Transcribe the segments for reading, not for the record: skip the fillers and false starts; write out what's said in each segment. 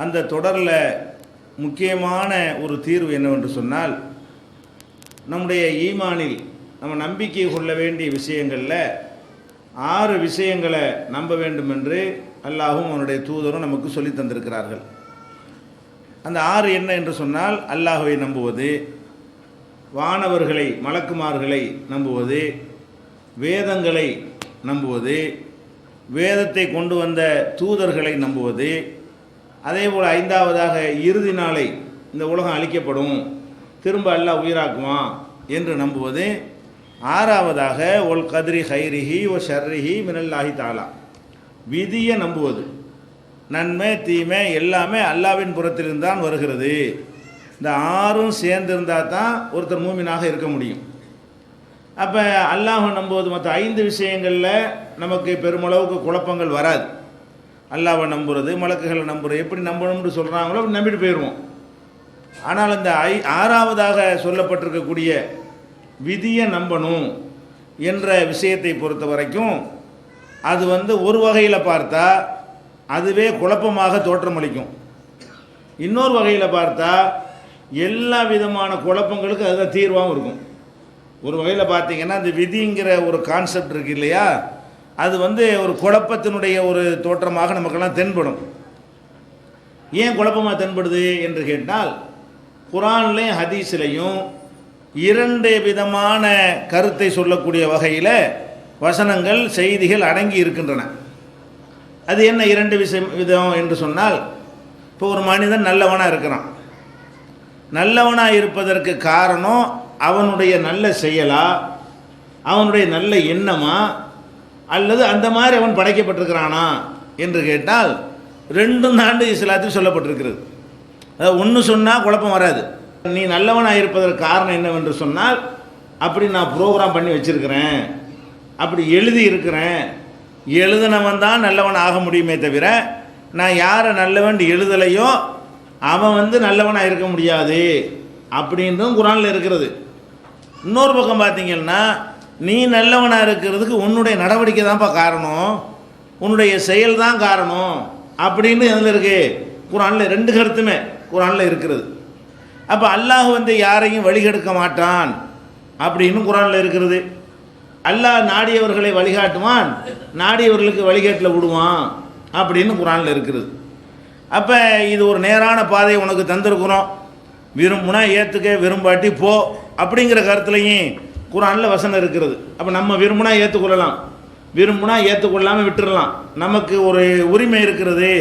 அந்த தொடரில் முக்கியமான ஒரு தீர்வு என்னவென்று சொன்னால், நம்முடைய ஈமானில் நம்ம நம்பிக்கை கொள்ள வேண்டிய விஷயங்களில் 6 விஷயங்களை நம்ப வேண்டும் என்று அல்லாஹும் அவனுடைய தூதரும் நமக்கு சொல்லி தந்திருக்கிறார்கள். அந்த 6 என்ன என்று சொன்னால், அல்லாஹுவை நம்புவது, வானவர்களை மலக்குமார்களை நம்புவது, வேதங்களை நம்புவது, வேதத்தை கொண்டு வந்த தூதர்களை நம்புவது, அதே போல் 5வதாக இறுதி நாளை இந்த உலகம் அழிக்கப்படும், திரும்ப அல்லாஹ் உயிராக்குவான் என்று நம்புவது, 6வதாக ஒல் கத்ரி ஹைரிஹி ஒ ஷர்ரிஹி மினல்லாஹி தாலா, விதியை நம்புவது, நன்மை தீமை எல்லாமே அல்லாவின் புறத்திலிருந்தான் வருகிறது. இந்த 6ம் சேர்ந்திருந்தால் தான் ஒருத்தர் மூமினாக இருக்க முடியும். அப்போ அல்லாஹை நம்புவது மற்ற 5 விஷயங்களில் நமக்கு பெருமளவுக்கு குழப்பங்கள் வராது. அல்லாஹை நம்புறது, மலக்குகளை நம்புறது, எப்படி நம்பணும்னு சொல்கிறாங்களோ அப்படி நம்பிட்டு போயிடுவோம். ஆனால் இந்த 6வதாக சொல்லப்பட்டிருக்கக்கூடிய விதியை நம்பணும் என்ற விஷயத்தை பொறுத்த வரைக்கும் அது ஒரு வகையில் பார்த்தா அதுவே குழப்பமாக தோற்றமளிக்கும். இன்னொரு வகையில் பார்த்தா எல்லா விதமான குழப்பங்களுக்கு அதுதான் தீர்வாகவும் இருக்கும். ஒரு வகையில் பார்த்தீங்கன்னா இந்த விதிங்கிற ஒரு கான்செப்ட் இருக்குது இல்லையா, அது ஒரு குழப்பத்தினுடைய ஒரு தோற்றமாக நமக்கெல்லாம் தென்படும். ஏன் குழப்பமாக தென்படுது என்று கேட்டால், குர்ஆன்லையும் ஹதீஸ்லையும் 2 விதமான கருத்தை சொல்லக்கூடிய வகையில் வசனங்கள் செய்திகள் அடங்கி இருக்கின்றன. அது என்ன 2 விதம் என்று சொன்னால், இப்போ ஒரு மனிதன் நல்லவனாக இருக்கிறான். நல்லவனாக இருப்பதற்கு காரணம் அவனுடைய நல்ல செயலா, அவனுடைய நல்ல எண்ணமா, அல்லது அந்த மாதிரி அவன் படைக்கப்பட்டிருக்கிறானா என்று கேட்டால் 2 தாண்டு இஸ்லாத்தில் சொல்லப்பட்டிருக்கிறது. அதாவது ஒன்று சொன்னால் குழப்பம் வராது. நீ நல்லவனாக இருப்பதற்கு காரணம் என்னவென்று சொன்னால், அப்படி நான் ப்ரோக்ராம் பண்ணி வச்சுருக்கிறேன், அப்படி எழுதி இருக்கிறேன், எழுதினவன் தான் நல்லவன் ஆக முடியுமே தவிர நான் யாரை நல்லவன் எழுதலையோ அவன் நல்லவனாக இருக்க முடியாது அப்படின்றும் குர்ஆனில் இருக்கிறது. இன்னொரு பக்கம் பார்த்தீங்கன்னா, நீ நல்லவனாக இருக்கிறதுக்கு உன்னுடைய நடவடிக்கை தான்ப்பா காரணம், உன்னுடைய செயல் தான் காரணம் அப்படின்னு எதில் இருக்குது? குர்ஆனில் 2 கருத்துமே குர்ஆனில் இருக்கிறது. அப்போ அல்லாஹ் யாரையும் வழிகெடுக்க மாட்டான் அப்படின்னு குர்ஆனில் இருக்கிறது. அல்லாஹ் நாடியவர்களை வழிகாட்டுவான், நாடியவர்களுக்கு வழிகாட்டில் விடுவான் அப்படின்னு குர்ஆனில் இருக்கிறது. அப்போ இது ஒரு நேரான பாதையை உனக்கு தந்திருக்கிறோம், விரும்புனா ஏற்றுக்க, விரும்பாட்டி போ அப்படிங்கிற கருத்துலையும் குர்ஆனில் வசனம் இருக்கிறது. அப்போ நம்ம விரும்புனா ஏற்றுக்கொள்ளலாம், விரும்புனா ஏற்றுக்கொள்ளாமல் விட்டுடலாம், நமக்கு ஒரு உரிமை இருக்கிறது,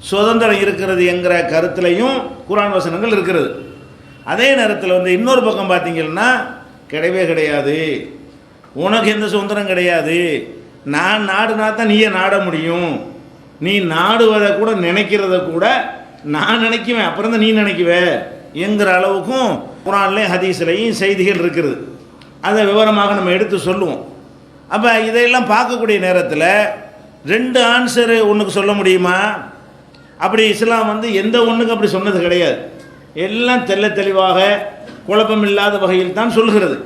சுதந்திரம் இருக்கிறது என்கிற கருத்துலையும் குர்ஆன் வசனங்கள் இருக்கிறது. அதே நேரத்தில் இன்னொரு பக்கம் பார்த்தீங்கன்னா, கிடையவே கிடையாது, உனக்கு எந்த சுதந்திரம் கிடையாது, நான் நாடுனா தான் நீயே நாட முடியும், நீ நாடுவதை கூட நினைக்கிறத கூட நான் நினைக்குவேன், அப்புறம் தான் நீ நினைக்குவே என்கிற அளவுக்கும் குர்ஆன்லேயும் ஹதீஸ்லையும் செய்திகள் இருக்கிறது. அதை விவரமாக நம்ம எடுத்து சொல்லுவோம். அப்போ இதையெல்லாம் பார்க்கக்கூடிய நேரத்தில் 2 ஆன்சரு ஒன்றுக்கு சொல்ல முடியுமா? அப்படி இஸ்லாம் எந்த ஒன்றுக்கு அப்படி சொன்னது கிடையாது. எல்லாம் தெள்ள தெளிவாக குழப்பம் இல்லாத வகையில் தான் சொல்கிறது.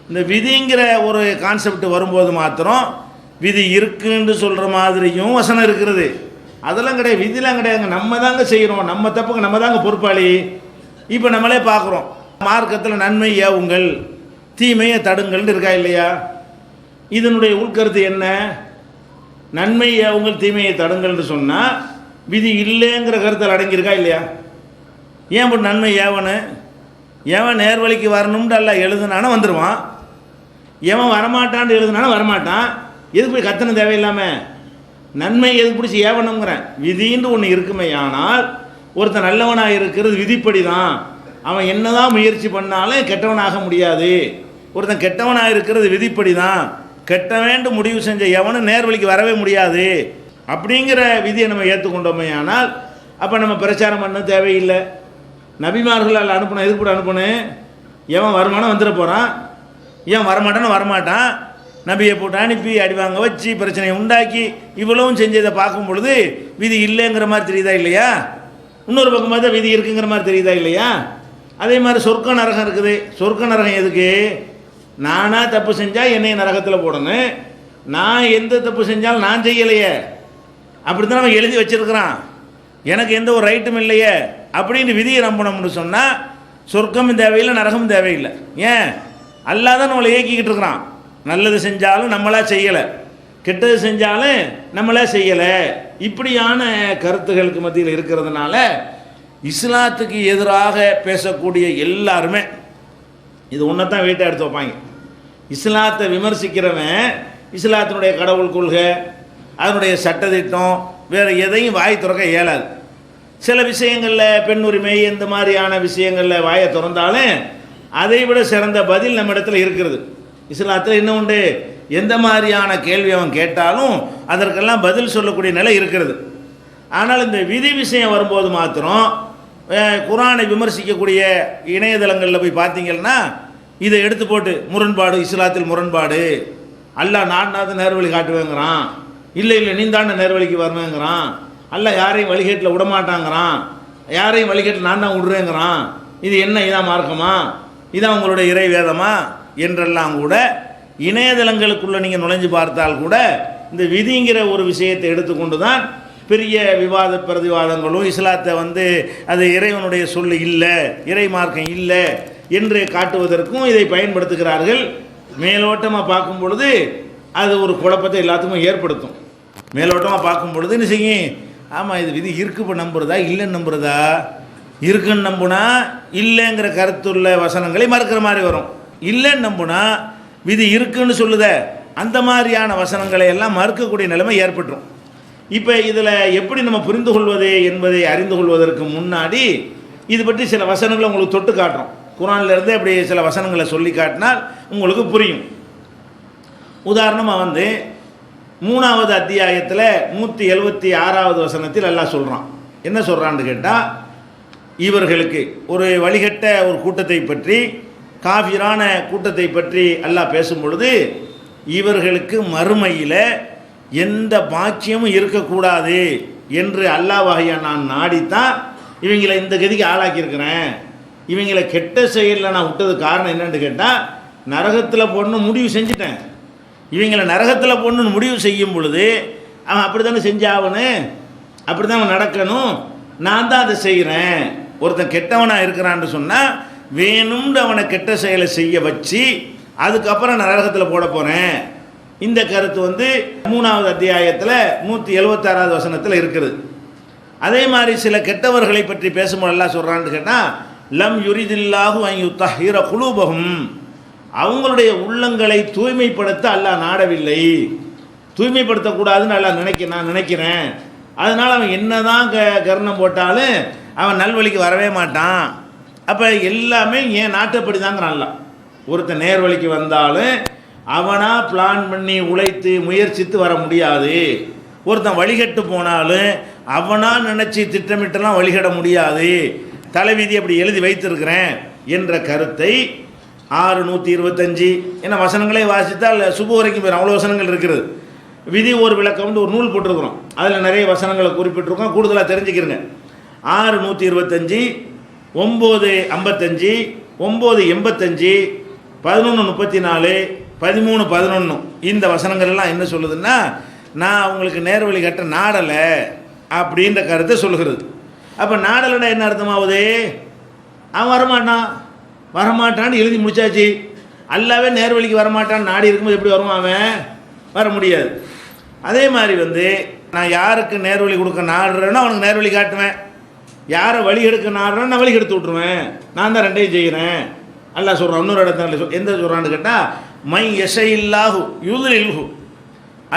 இந்த விதிங்கிற ஒரு கான்செப்ட் வரும்போது மாத்திரம் விதி இருக்குன்னு சொல்கிற மாதிரியும் வசனம் இருக்கிறது. அதெல்லாம் கிடையாது, விதிலாம் கிடையாதுங்க, நம்ம தாங்க செய்கிறோம், நம்ம தப்புக்கு நம்ம தாங்க பொறுப்பாளி. இப்போ நம்மளே பார்க்குறோம், மார்க்கத்தில் நன்மை ஏவுங்கள் தீமையை தடுங்கள்னு இருக்கா இல்லையா? இதனுடைய உள்கருத்து என்ன? நன்மை ஏவுங்கள் தீமையை தடுங்கள்னு சொன்னால் விதி இல்லைங்கிற கருத்தில் அடங்கியிருக்கா இல்லையா? ஏன் இப்போ நன்மை ஏவனு? எவன் நேர்வழிக்கு வரணும்னு அல்ல எழுதுனானோ வந்துடுவான், எவன் வரமாட்டான்னு எழுதுனானோ வரமாட்டான். எதுக்கு போய் கத்தனை தேவையில்லாமல் நன்மை எதுக்கு பிடிச்சி ஏவணுங்கிறேன்? விதின்னு ஒன்று இருக்குமே. ஆனால் ஒருத்தன் நல்லவனாக இருக்கிறது விதிப்படி தான், அவன் என்னதான் முயற்சி பண்ணாலும் கெட்டவனாக முடியாது. ஒருத்தன் கெட்டவனாக இருக்கிறது விதிப்படி தான், கெட்ட வேண்டும் முடிவு செஞ்ச எவனும் நேர்வழிக்கு வரவே முடியாது அப்படிங்கிற விதியை நம்ம ஏற்றுக்கொண்டோமே. ஆனால் அப்போ நம்ம பிரச்சாரம் பண்ண தேவையில்லை. நபிமார்களால் அனுப்பணும், எதுக்கு கூட அனுப்பணும்? எவன் வருமானம் வந்துட போகிறான், ஏன் வரமாட்டான்னு வரமாட்டான். நபியை போட்டு அனுப்பி அடிவாங்க வச்சு பிரச்சனையை உண்டாக்கி இவ்வளவும் செஞ்சதை பார்க்கும் பொழுது விதி இல்லைங்கிற மாதிரி தெரியுதா இல்லையா? இன்னொரு பக்கம் பார்த்தா விதி இருக்குங்கிற மாதிரி தெரியுதா இல்லையா? அதே மாதிரி சொர்க்க நரகம் இருக்குது. சொர்க்க நரகம் எதுக்கு? நானாக தப்பு செஞ்சால் என்னை நரகத்தில் போடணும், நான் எந்த தப்பு செஞ்சாலும் நான் செய்யலையே, அப்படி தான் அவன் எழுதி வச்சிருக்கிறான். எனக்கு எந்த ஒரு ரைட்டும் இல்லையே அப்படின்னு விதியை நம்பணும்னு சொன்னால் சொர்க்கமும் தேவையில்லை, நரகமும் தேவையில்லை. ஏன்? அல்லாஹ் தான் நம்மளை இயக்கிக்கிட்டு இருக்கிறான். நல்லது செஞ்சாலும் நம்மளா செய்யலை, கெட்டது செஞ்சாலும் நம்மளா செய்யலை. இப்படியான கருத்துகளுக்கு மத்தியில் இருக்கிறதுனால இஸ்லாத்துக்கு எதிராக பேசக்கூடிய எல்லாருமே இது ஒன்றை தான் வீட்டை எடுத்து வைப்பாங்க. இஸ்லாத்தை விமர்சிக்கிறவன் இஸ்லாத்தினுடைய கடவுள் கொள்கை, அதனுடைய சட்டத்திட்டம், வேறு எதையும் வாய் திறக்க இயலாது. சில விஷயங்களில் பெண் உரிமை இந்த மாதிரியான விஷயங்களில் வாயை திறந்தாலும் அதை விட சிறந்த பதில் நம்ம இடத்துல இருக்கிறது. இஸ்லாத்தில் என்ன உண்டு? எந்த மாதிரியான கேள்வி அவன் கேட்டாலும் அதற்கெல்லாம் பதில் சொல்லக்கூடிய நிலை இருக்கிறது. ஆனால் இந்த விதி விஷயம் வரும்போது மாத்திரம் குர்ஆனை விமர்சிக்கக்கூடிய இணையதளங்களில் போய் பார்த்தீங்கன்னா இதை எடுத்து போட்டு முரண்பாடு, இஸ்லாத்தில் முரண்பாடு, அல்லாஹ் நான் நேர்வழி காட்டுவேங்கிறான், இல்லை நீ தாண்ட நேர்வழிக்கு வருவேங்கிறான், அல்லாஹ் யாரையும் வழிகேட்டில் விடமாட்டாங்கிறான், யாரையும் வழிகேட்டில் நான் தான் விடுறேங்கிறான், இது என்ன, இதான் மார்க்கமா, இதான் உங்களுடைய இறை வேதமா என்றெல்லாம் கூட இணையதளங்களுக்குள்ளே நீங்கள் நுழைஞ்சு பார்த்தால் கூட இந்த விதிங்கிற ஒரு விஷயத்தை எடுத்துக்கொண்டு தான் பெரிய விவாத பிரதிவாதங்களும் இஸ்லாத்தை அது இறைவனுடைய சொல்லு இல்லை, இறை மார்க்கம் இல்லை என்று காட்டுவதற்கும் இதை பயன்படுத்துகிறார்கள். மேலோட்டமாக பார்க்கும் பொழுது அது ஒரு குழப்பத்தை எல்லாத்துக்கும் ஏற்படுத்தும். மேலோட்டமாக பார்க்கும் பொழுது என்ன செய்யும்? ஆமாம், இது விதி இருக்கு நம்புறதா இல்லைன்னு நம்புறதா? இருக்குன்னு நம்புனா இல்லைங்கிற கருத்துள்ள வசனங்களை மறுக்கிற மாதிரி வரும். இல்லைன்னு நம்புனா விதி இருக்குன்னு சொல்லுத அந்த மாதிரியான வசனங்களை எல்லாம் மறுக்கக்கூடிய நிலைமை ஏற்பட்டுரும். இப்போ இதில் எப்படி நம்ம புரிந்து கொள்வது என்பதை அறிந்து கொள்வதற்கு முன்னாடி இது பற்றி சில வசனங்களை உங்களுக்கு தொட்டு காட்டுறோம். குர்ஆனிலிருந்து அப்படி சில வசனங்களை சொல்லி காட்டினால் உங்களுக்கு புரியும். உதாரணமாக 3வது அத்தியாயத்தில் 176வது வசனத்தில் அல்லாஹ் சொல்கிறான். என்ன சொல்கிறான்னு கேட்டால், இவர்களுக்கு ஒரு வழிகட்ட ஒரு கூட்டத்தை பற்றி, காஃபிரான கூட்டத்தை பற்றி அல்லாஹ் பேசும் பொழுது, இவர்களுக்கு மறுமையில் எந்த பாக்கியமும் இருக்கக்கூடாது என்று அல்லாஹ்வாகிய நான் நாடித்தான் இவங்களை இந்த கதிக்கு ஆளாக்கியிருக்கிறேன். இவங்களை கெட்ட செயலில் நான் விட்டது காரணம் என்னன்னு கேட்டால், நரகத்தில் போடணும் முடிவு செஞ்சுட்டேன். இவங்களை நரகத்தில் போடணுன்னு முடிவு செய்யும் பொழுது அவன் அப்படி தானே செஞ்சாகணும், அப்படி தான் அவன் நடக்கணும், நான் தான் அதை செய்கிறேன். ஒருத்தன் கெட்டவனாக இருக்கிறான்னு சொன்னால் வேணும்னு அவனை கெட்ட செயலை செய்ய வச்சு அதுக்கப்புறம் நான் நரகத்தில் போட போகிறேன். இந்த கருத்து 3வது அத்தியாயத்தில் 176வது வசனத்தில் இருக்குது. அதே மாதிரி சில கெட்டவர்களை பற்றி பேசும்போது எல்லாம் சொல்கிறான்னு கேட்டால், லம் யுரிதில்லாஹு அன் யுத்தஹிர குலூபஹும், அவங்களுடைய உள்ளங்களை தூய்மைப்படுத்த அல்லாஹ் நாடவில்லை, தூய்மைப்படுத்தக்கூடாதுன்னு அல்லாஹ் நான் நினைக்கிறேன். அதனால் அவன் என்ன தான் கர்ணம் போட்டாலும் அவன் நல்வழிக்கு வரவே மாட்டான். அப்போ எல்லாமே ஏன் நாட்டப்படி தாங்கிறான் அல்லாஹ். ஒருத்தன் நேர்வழிக்கு வந்தாலும் அவனாக பிளான் பண்ணி உழைத்து முயற்சித்து வர முடியாது. ஒருத்தன் வழிகட்டு போனாலும் அவனாக நினச்சி திட்டமிட்டெல்லாம் வழிகட முடியாது. தலைவிதி அப்படி எழுதி வைத்திருக்கிறேன் என்ற கருத்தை 6:125 என்ன வசனங்களே வாசித்தால் சுபு வரைக்கும் போயிடும், அவ்வளோ வசனங்கள் இருக்கிறது. விதி ஒரு விளக்கம்னு ஒரு நூல் போட்டிருக்கிறோம், அதில் நிறைய வசனங்களை குறிப்பிட்டிருக்கோம், கூடுதலாக தெரிஞ்சுக்கிறங்க. 6:125, 9:55, 9:85, 11:34, 13:11 இந்த வசனங்கள் எல்லாம் என்ன சொல்லுதுன்னா, நான் அவங்களுக்கு நேர்வழி கட்ட நாடலை அப்படின்ற கருத்தை சொல்லுகிறது. அப்போ நாடலைன்னா என்ன அர்த்தமாகுது? அவன் வரமாட்டான்னு எழுதி முடிச்சாச்சு. அல்லாவே நேர்வழிக்கு வரமாட்டான்னு நாடி இருக்கும்போது எப்படி வருவான்? அவன் வர முடியாது. அதே மாதிரி நான் யாருக்கு நேர்வழி கொடுக்க நாடுறேன்னா அவனுக்கு நேர்வழி காட்டுவேன், யாரை வழி எடுக்க நாடுறேன்னு நான் வழி எடுத்து விட்ருவேன். நான் தான் ரெண்டையும் செய்கிறேன். அல்லாஹ் சொல்கிறான் இன்னொரு இடத்துல எந்த சொல்கிறான்னு கேட்டால், மை யஷையில்லாஹு யுதுலில்ஹு,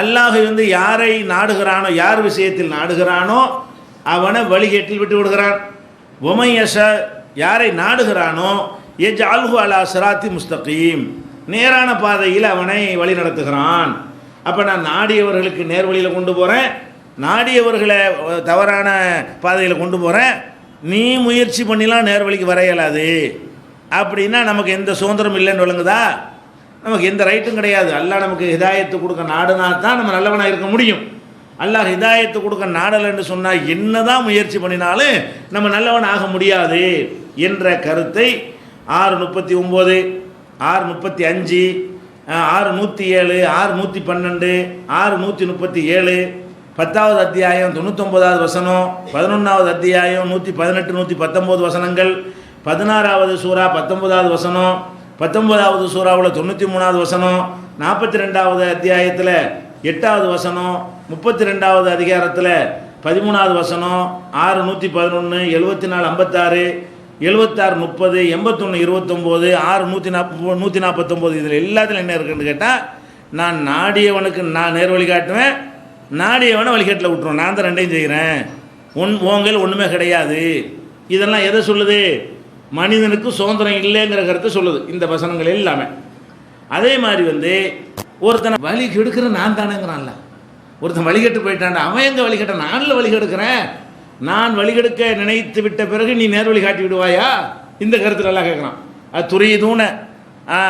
அல்லாஹ் யாரை நாடுகிறானோ, யார் விஷயத்தில் நாடுகிறானோ அவனை வழிகேட்டில் விட்டு விடுகிறான். ஒமை யஷ, யாரை நாடுகிறானோ யஜ்அல்ஹு அலா சிராத்தி முஸ்தகீம், நேரான பாதையில் அவனை வழி நடத்துகிறான். அப்போ நான் நாடியவர்களுக்கு நேர்வழியில் கொண்டு போகிறேன், நாடியவர்களை தவறான பாதையில் கொண்டு போகிறேன். நீ முயற்சி பண்ணிலாம் நேர்வழிக்கு வர இயலாது அப்படின்னா நமக்கு எந்த சுதந்திரம் இல்லைன்னு விளங்குதா? நமக்கு எந்த ரைட்டும் கிடையாது. அல்லாஹ் நமக்கு ஹிதாயத்து கொடுக்க நாடுனா தான் நம்ம நல்லவனாக இருக்க முடியும். அல்லாஹ் ஹிதாயத்து கொடுக்க நாடலைன்னு சொன்னால் என்ன தான் முயற்சி பண்ணினாலும் நம்ம நல்லவன் ஆக முடியாது என்ற கருத்தை 6:39, 6:35, 6:107, 6:112, 6:137, 10வது அத்தியாயம் 99வது வசனம், 11வது அத்தியாயம் 118 119 வசனங்கள், 16வது சூரா 19வது வசனம், 19வது சூறாவில் 93வது வசனம், 42வது அத்தியாயத்தில் 8வது வசனம், 32வது அதிகாரத்தில் 13வது வசனம், 6 111 74 56 76 30 81 29 6 149 இதில் எல்லாத்துலையும் என்ன இருக்குன்னு கேட்டால், நான் நாடியவனுக்கு நான் நேர் வழி காட்டுவேன், நாடியவனை வழிகாட்டில் விட்டுருவோம், நான் தான் ரெண்டையும் செய்கிறேன், உங்கள் ஒன்றுமே கிடையாது. இதெல்லாம் எதை சொல்லுது? மனிதனுக்கு சுதந்திரம் இல்லைங்கிற கருத்தை சொல்லுது இந்த வசனங்கள் எல்லாமே. அதே மாதிரி ஒருத்தனை வழி கெடுக்கிற நான் தானேங்கிறான்ல, ஒருத்தன் வழிகட்டு போயிட்டான், அவன் எங்கே வழிகட்ட? நானில் வழிகெடுக்கிறேன், நான் வழிகெடுக்க நினைத்து விட்ட பிறகு நீ நேர் வழி காட்டி விடுவாயா? இந்த கருத்தில் எல்லாம் கேட்குறான். அது துரியதூன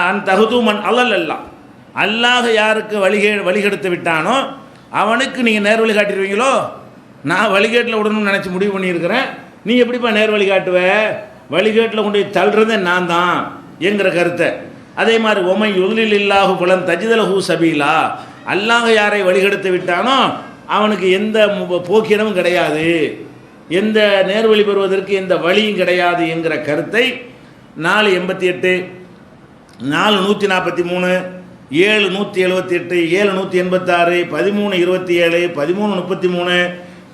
அன் தகுதூமன் அல்லல் எல்லாம், அல்லாஹ் யாருக்கு வழிகெடுத்து விட்டானோ அவனுக்கு நீங்கள் நேர் வழி காட்டிடுவீங்களோ? நான் வழிகேட்டில் விடணும்னு நினச்சி முடிவு பண்ணியிருக்கிறேன், நீ எப்படிப்பா நேர் வழி காட்டுவ? வழிகேட்டில் கொண்டு தள்ளுறதே நான் தான் என்கிற கருத்தை. அதே மாதிரி ஒமை யுலில் இல்லாஹு புலன் தஜிதலஹூ சபீலா, அல்லாஹ் யாரை வழிகெடுத்து விட்டானோ அவனுக்கு எந்த போக்கிடமும் கிடையாது, எந்த நேர்வழி பெறுவதற்கு எந்த வழியும் கிடையாது என்கிற கருத்தை 488 4 143 7 178 7 186 13 27 13 33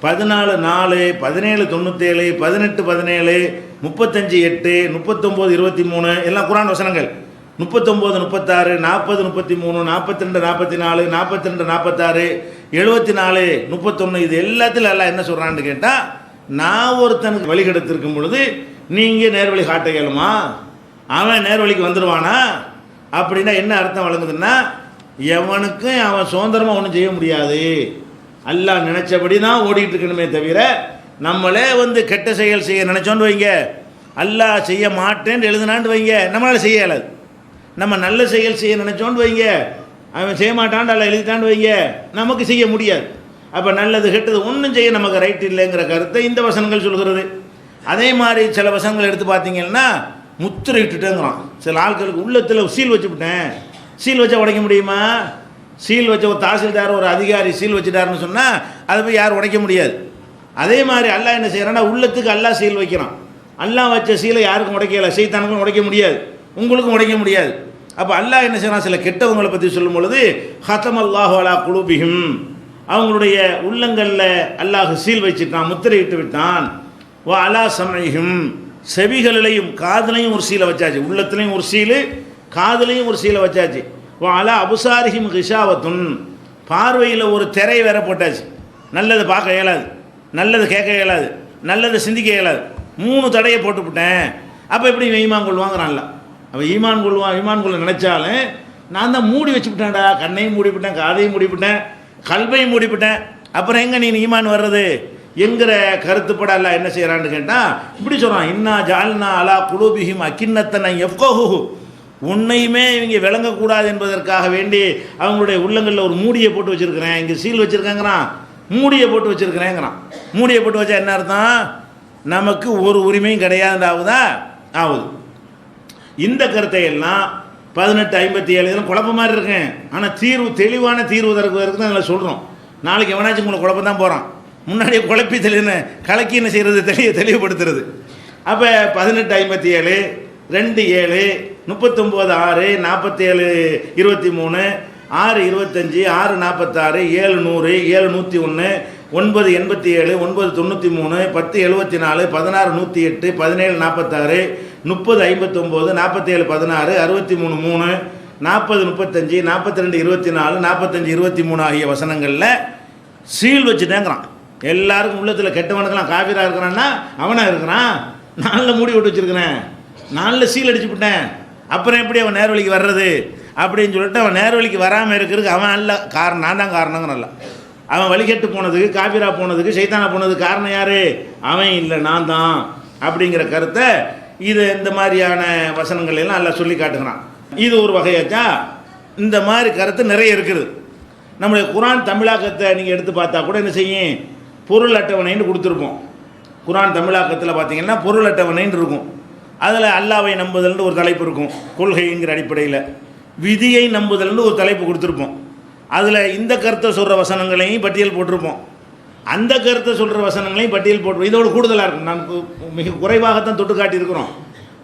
14 4 17 97 18 17 35 8 39 23 எல்லாம் குர்ஆன் வசனங்கள். 39 36 40 33 42 44 42 46 74 31 இது எல்லாத்திலும் எல்லாம் என்ன சொல்கிறான்னு கேட்டால், நான் ஒருத்தனுக்கு வழிகெடுத்திருக்கும் பொழுது நீங்கள் நேர்வழி காட்ட இயலுமா? அவன் நேர்வழிக்கு வந்துடுவானா? அப்படின்னா என்ன அர்த்தம் வழங்குதுன்னா, எவனுக்கும் அவன் சுதந்திரமாக ஒன்றும் செய்ய முடியாது, அல்லாஹ் நினச்சபடி தான் ஓடிட்டு இருக்கணுமே தவிர, நம்மளே கெட்ட செயல் செய்ய நினச்சோன்னு வைங்க, அல்லாஹ் செய்ய மாட்டேன்னு எழுதுனான்னு வைங்க, நம்மளால் செய்ய இயலாது. நம்ம நல்ல செயல் செய்ய நினச்சோன்னு வைங்க, அவன் செய்ய மாட்டான்ட்டு அல்ல எழுதிட்டான்னு வைங்க, நமக்கு செய்ய முடியாது. அப்போ நல்லது கெட்டது ஒன்றும் செய்ய நமக்கு ரைட் இல்லைங்கிற கருத்தை இந்த வசனங்கள் சொல்கிறது. அதே மாதிரி சில வசனங்கள் எடுத்து பார்த்தீங்கன்னா முத்திரை இட்டுட்டேங்கிறான். சில ஆட்களுக்கு உள்ளத்தில் சீல் வச்சுவிட்டேன், சீல் வச்சா உடைக்க முடியுமா? சீல் வச்ச ஒரு தாசில்தார் ஒரு அதிகாரி சீல் வச்சுட்டாருன்னு சொன்னால் அதை போய் யாரும் உடைக்க முடியாது. அதே மாதிரி அல்லாஹ் என்ன செய்கிறான்னா, உள்ளத்துக்கு அல்லாஹ் சீல் வைக்கிறான். அல்லாஹ் வச்ச சீலை யாருக்கும் உடைக்கல, சைத்தானுக்கும் உடைக்க முடியாது, உங்களுக்கும் உடைக்க முடியாது. அப்போ அல்லாஹ் என்ன செய்யறான், சில கெட்டவங்களை பற்றி சொல்லும் பொழுது ஹத்தம் அல்லாஹு அலா குலூபிஹிம், அவங்களுடைய உள்ளங்களில் அல்லாஹ் சீல் வச்சுட்டான், முத்திரையிட்டு விட்டான். வா அலா சமைஹிம், செவிகளிலையும் காதுலையும் ஒரு சீலை வச்சாச்சு, உள்ளத்துலையும் ஒரு சீலு, காதுலையும் ஒரு சீலை வச்சாச்சு. வா அலா அபுசாரிஹிம் கிஷாவத்துன், பார்வையில் ஒரு திரை வேற போட்டாச்சு, நல்லது பார்க்க இயலாது, நல்லது கேட்க இயலாது, நல்லது சிந்திக்க இயலாது, 3 தடையை போட்டுவிட்டேன். அப்போ எப்படி ஈமான் கொள்வாங்கிறான்ல? அவன் ஈமான் கொள்ள நினைச்சாலும் நான் தான் மூடி வச்சுவிட்டேன்டா, கண்ணையும் மூடிவிட்டேன், காதையும் மூடிவிட்டேன், கல்வையும் மூடிவிட்டேன், அப்புறம் எங்கே நீ ஈமான் வர்றது என்கிற கருத்துப்பட எல்லாம் என்ன செய்கிறான்னு கேட்டால் இப்படி சொல்கிறான். இன்னா ஜால்னா அலா குலூபிஹிம் அக்கின்னத்தனை எஃப்கஹு, உன்னையுமே இவங்க விளங்கக்கூடாது என்பதற்காக வேண்டி அவங்களுடைய உள்ளங்களில் ஒரு மூடியை போட்டு வச்சுருக்கிறேன், இங்கே சீல் வச்சுருக்கேங்கிறான், மூடியை போட்டு வச்சுருக்கிறேங்கிறான். மூடியை போட்டு வச்சா என்ன அர்த்தம்? நமக்கு ஒரு உரிமையும் கிடையாது ஆகுது. இந்த கருத்தை எல்லாம் 1857 குழப்ப மாதிரி இருக்கேன். ஆனால் தெளிவான தீர்வு தருவதற்கு தான் அதில் சொல்கிறோம். நாளைக்கு எவனாச்சும் உங்களை குழப்பம் தான் போகிறான், முன்னாடியே குழப்பி கலக்கி என்ன செய்கிறது, தெளிவுபடுத்துறது. அப்போ 1857 2 7 39 6 47 23 6 25 6 46 7 100 7 101 9 87 9 93 10 74 16 108 17 46 30 59 47 16 63 3 40 35 42 24 45 23 ஆகிய வசனங்களில் சீல் வச்சுட்டேங்கிறான். எல்லாருக்கும் உள்ளத்தில் கெட்டவனுக்கெல்லாம் காவிராக இருக்கிறான்னா அவனாக இருக்கிறான், 4 மூடி விட்டு வச்சுருக்கிறேன், 4 சீல் அடிச்சு விட்டேன், அப்புறம் எப்படி அவன் நேர்வழிக்கு வர்றது அப்படின்னு சொல்லிட்டு அவன் நேர்வழிக்கு வராமல் இருக்கிறதுக்கு அவன் அல்ல காரணம், நான் தான் காரணங்கிறல்ல. அவன் வழிகெட்டு போனதுக்கு, காபிரா போனதுக்கு, சைத்தானா போனதுக்கு காரணம் யார்? அவன் இல்லை, நான் தான் அப்படிங்கிற கருத்தை இது இந்த மாதிரியான வசனங்கள் எல்லாம் எல்லாம் சொல்லி காட்டுகிறான். இது ஒரு வகையாச்சா. இந்த மாதிரி கருத்து நிறைய இருக்குது. நம்முடைய குர்ஆன் தமிழாக்கத்தை நீங்கள் எடுத்து பார்த்தா கூட என்ன செய்யும், பொருள் அட்டவணைன்னு கொடுத்துருப்போம். குர்ஆன் தமிழாக்கத்தில் பார்த்தீங்கன்னா பொருள் அட்டவணைன்னு இருக்கும். அதில் அல்லாவை நம்புதல்னு ஒரு தலைப்பு இருக்கும், கொள்கைங்கிற அடிப்படையில். விதியை நம்புதல்னு ஒரு தலைப்பு கொடுத்துருப்போம். அதில் இந்த கருத்தை சொல்கிற வசனங்களையும் பட்டியல் போட்டிருப்போம். அந்த கருத்தை சொல்கிற வசனங்களையும் பட்டியல் போட்டு இதோடு கூடுதலாக இருக்கும். நான் மிக குறைவாகத்தான் தொட்டு காட்டியிருக்கிறோம்.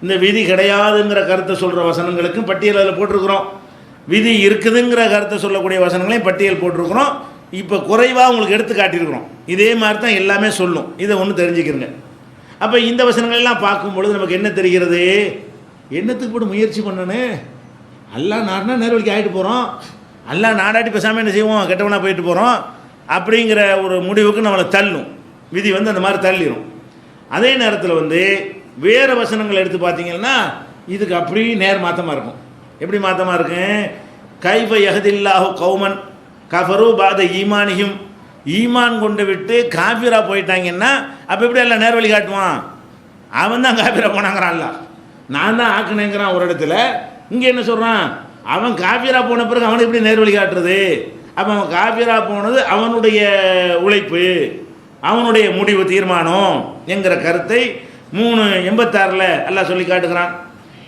இந்த விதி கிடையாதுங்கிற கருத்தை சொல்கிற வசனங்களுக்கும் பட்டியல் அதில் போட்டிருக்கிறோம். விதி இருக்குதுங்கிற கருத்தை சொல்லக்கூடிய வசனங்களையும் பட்டியல் போட்டிருக்கிறோம். இப்போ குறைவாக உங்களுக்கு எடுத்து காட்டியிருக்கிறோம். இதே மாதிரி தான் எல்லாமே சொல்லும். இதை ஒன்று தெரிஞ்சுக்கிறங்க. அப்போ இந்த வசனங்கள்லாம் பார்க்கும்பொழுது நமக்கு என்ன தெரிகிறது? என்னத்துக்கு போட்டு முயற்சி பண்ணணும்? எல்லாம் நாடுனா நேர்வழிக்கு ஆகிட்டு போகிறோம். எல்லாம் நாடாட்டி பேசாமல் என்ன செய்வோம்? கெட்டவனாக போயிட்டு போகிறோம் அப்படிங்கிற ஒரு முடிவுக்கு நம்மளை தள்ளும். விதி அந்த மாதிரி தள்ளிடும். அதே நேரத்தில் வேறு வசனங்கள் எடுத்து பார்த்தீங்கன்னா இதுக்கு அப்படி நேர் மாற்றமாக இருக்கும். எப்படி மாற்றமாக இருக்கும்? கைஃப யஹ்தில்லாஹு கௌமன் கஃபரு பாத ஈமானியும், ஈமான் கொண்டு விட்டு காஃபிரா போயிட்டாங்கன்னா அப்போ எப்படி எல்லாம் நேர்வழி காட்டுவான்? அவன் தான் காஃபிரா போனாங்கிறான்ல, நான் தான் ஆக்குனேங்கிறான் ஒரு இடத்துல. இங்கே என்ன சொல்கிறான்? அவன் காஃபிரா போன பிறகு அவனுக்கு எப்படி நேர்வழி காட்டுறது? அப்போ அவன் காஃபிரா போனது அவனுடைய உழைப்பு, அவனுடைய முடிவு, தீர்மானம் என்கிற கருத்தை 386 அல்லாஹ் சொல்லி காட்டுகிறான்.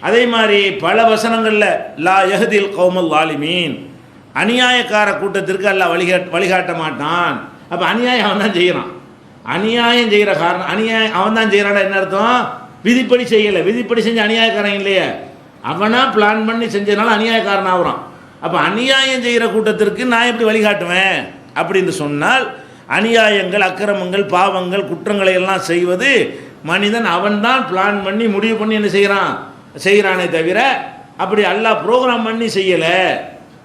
அதே மாதிரி பல வசனங்களில் லா யஹ்தில் கௌமல் வாலிமீன், அநியாயக்கார கூட்டத்திற்கு அல்லாஹ் வழிகாட்ட மாட்டான். அப்போ அநியாயம் அவன் தான் செய்கிறான். அநியாயம் செய்கிற காரணம் அவன் தான் செய்கிறான். என்ன அர்த்தம்? விதிப்படி செய்யலை. விதிப்படி செஞ்ச அநியாயக்காரன் இல்லையே, அவனா பிளான் பண்ணி செஞ்சதுனால அநியாயக்காரன் ஆகுறான். அப்போ அநியாயம் செய்கிற கூட்டத்திற்கு நான் எப்படி வழிகாட்டுவேன் அப்படின்னு சொன்னால், அநியாயங்கள், அக்கிரமங்கள், பாவங்கள், குற்றங்களை எல்லாம் செய்வது மனிதன் அவன்தான் பிளான் பண்ணி முடிவு பண்ணி என்ன செய்கிறானே தவிர அப்படி அல்லாஹ் ப்ரோக்ராம் பண்ணி செய்யலை.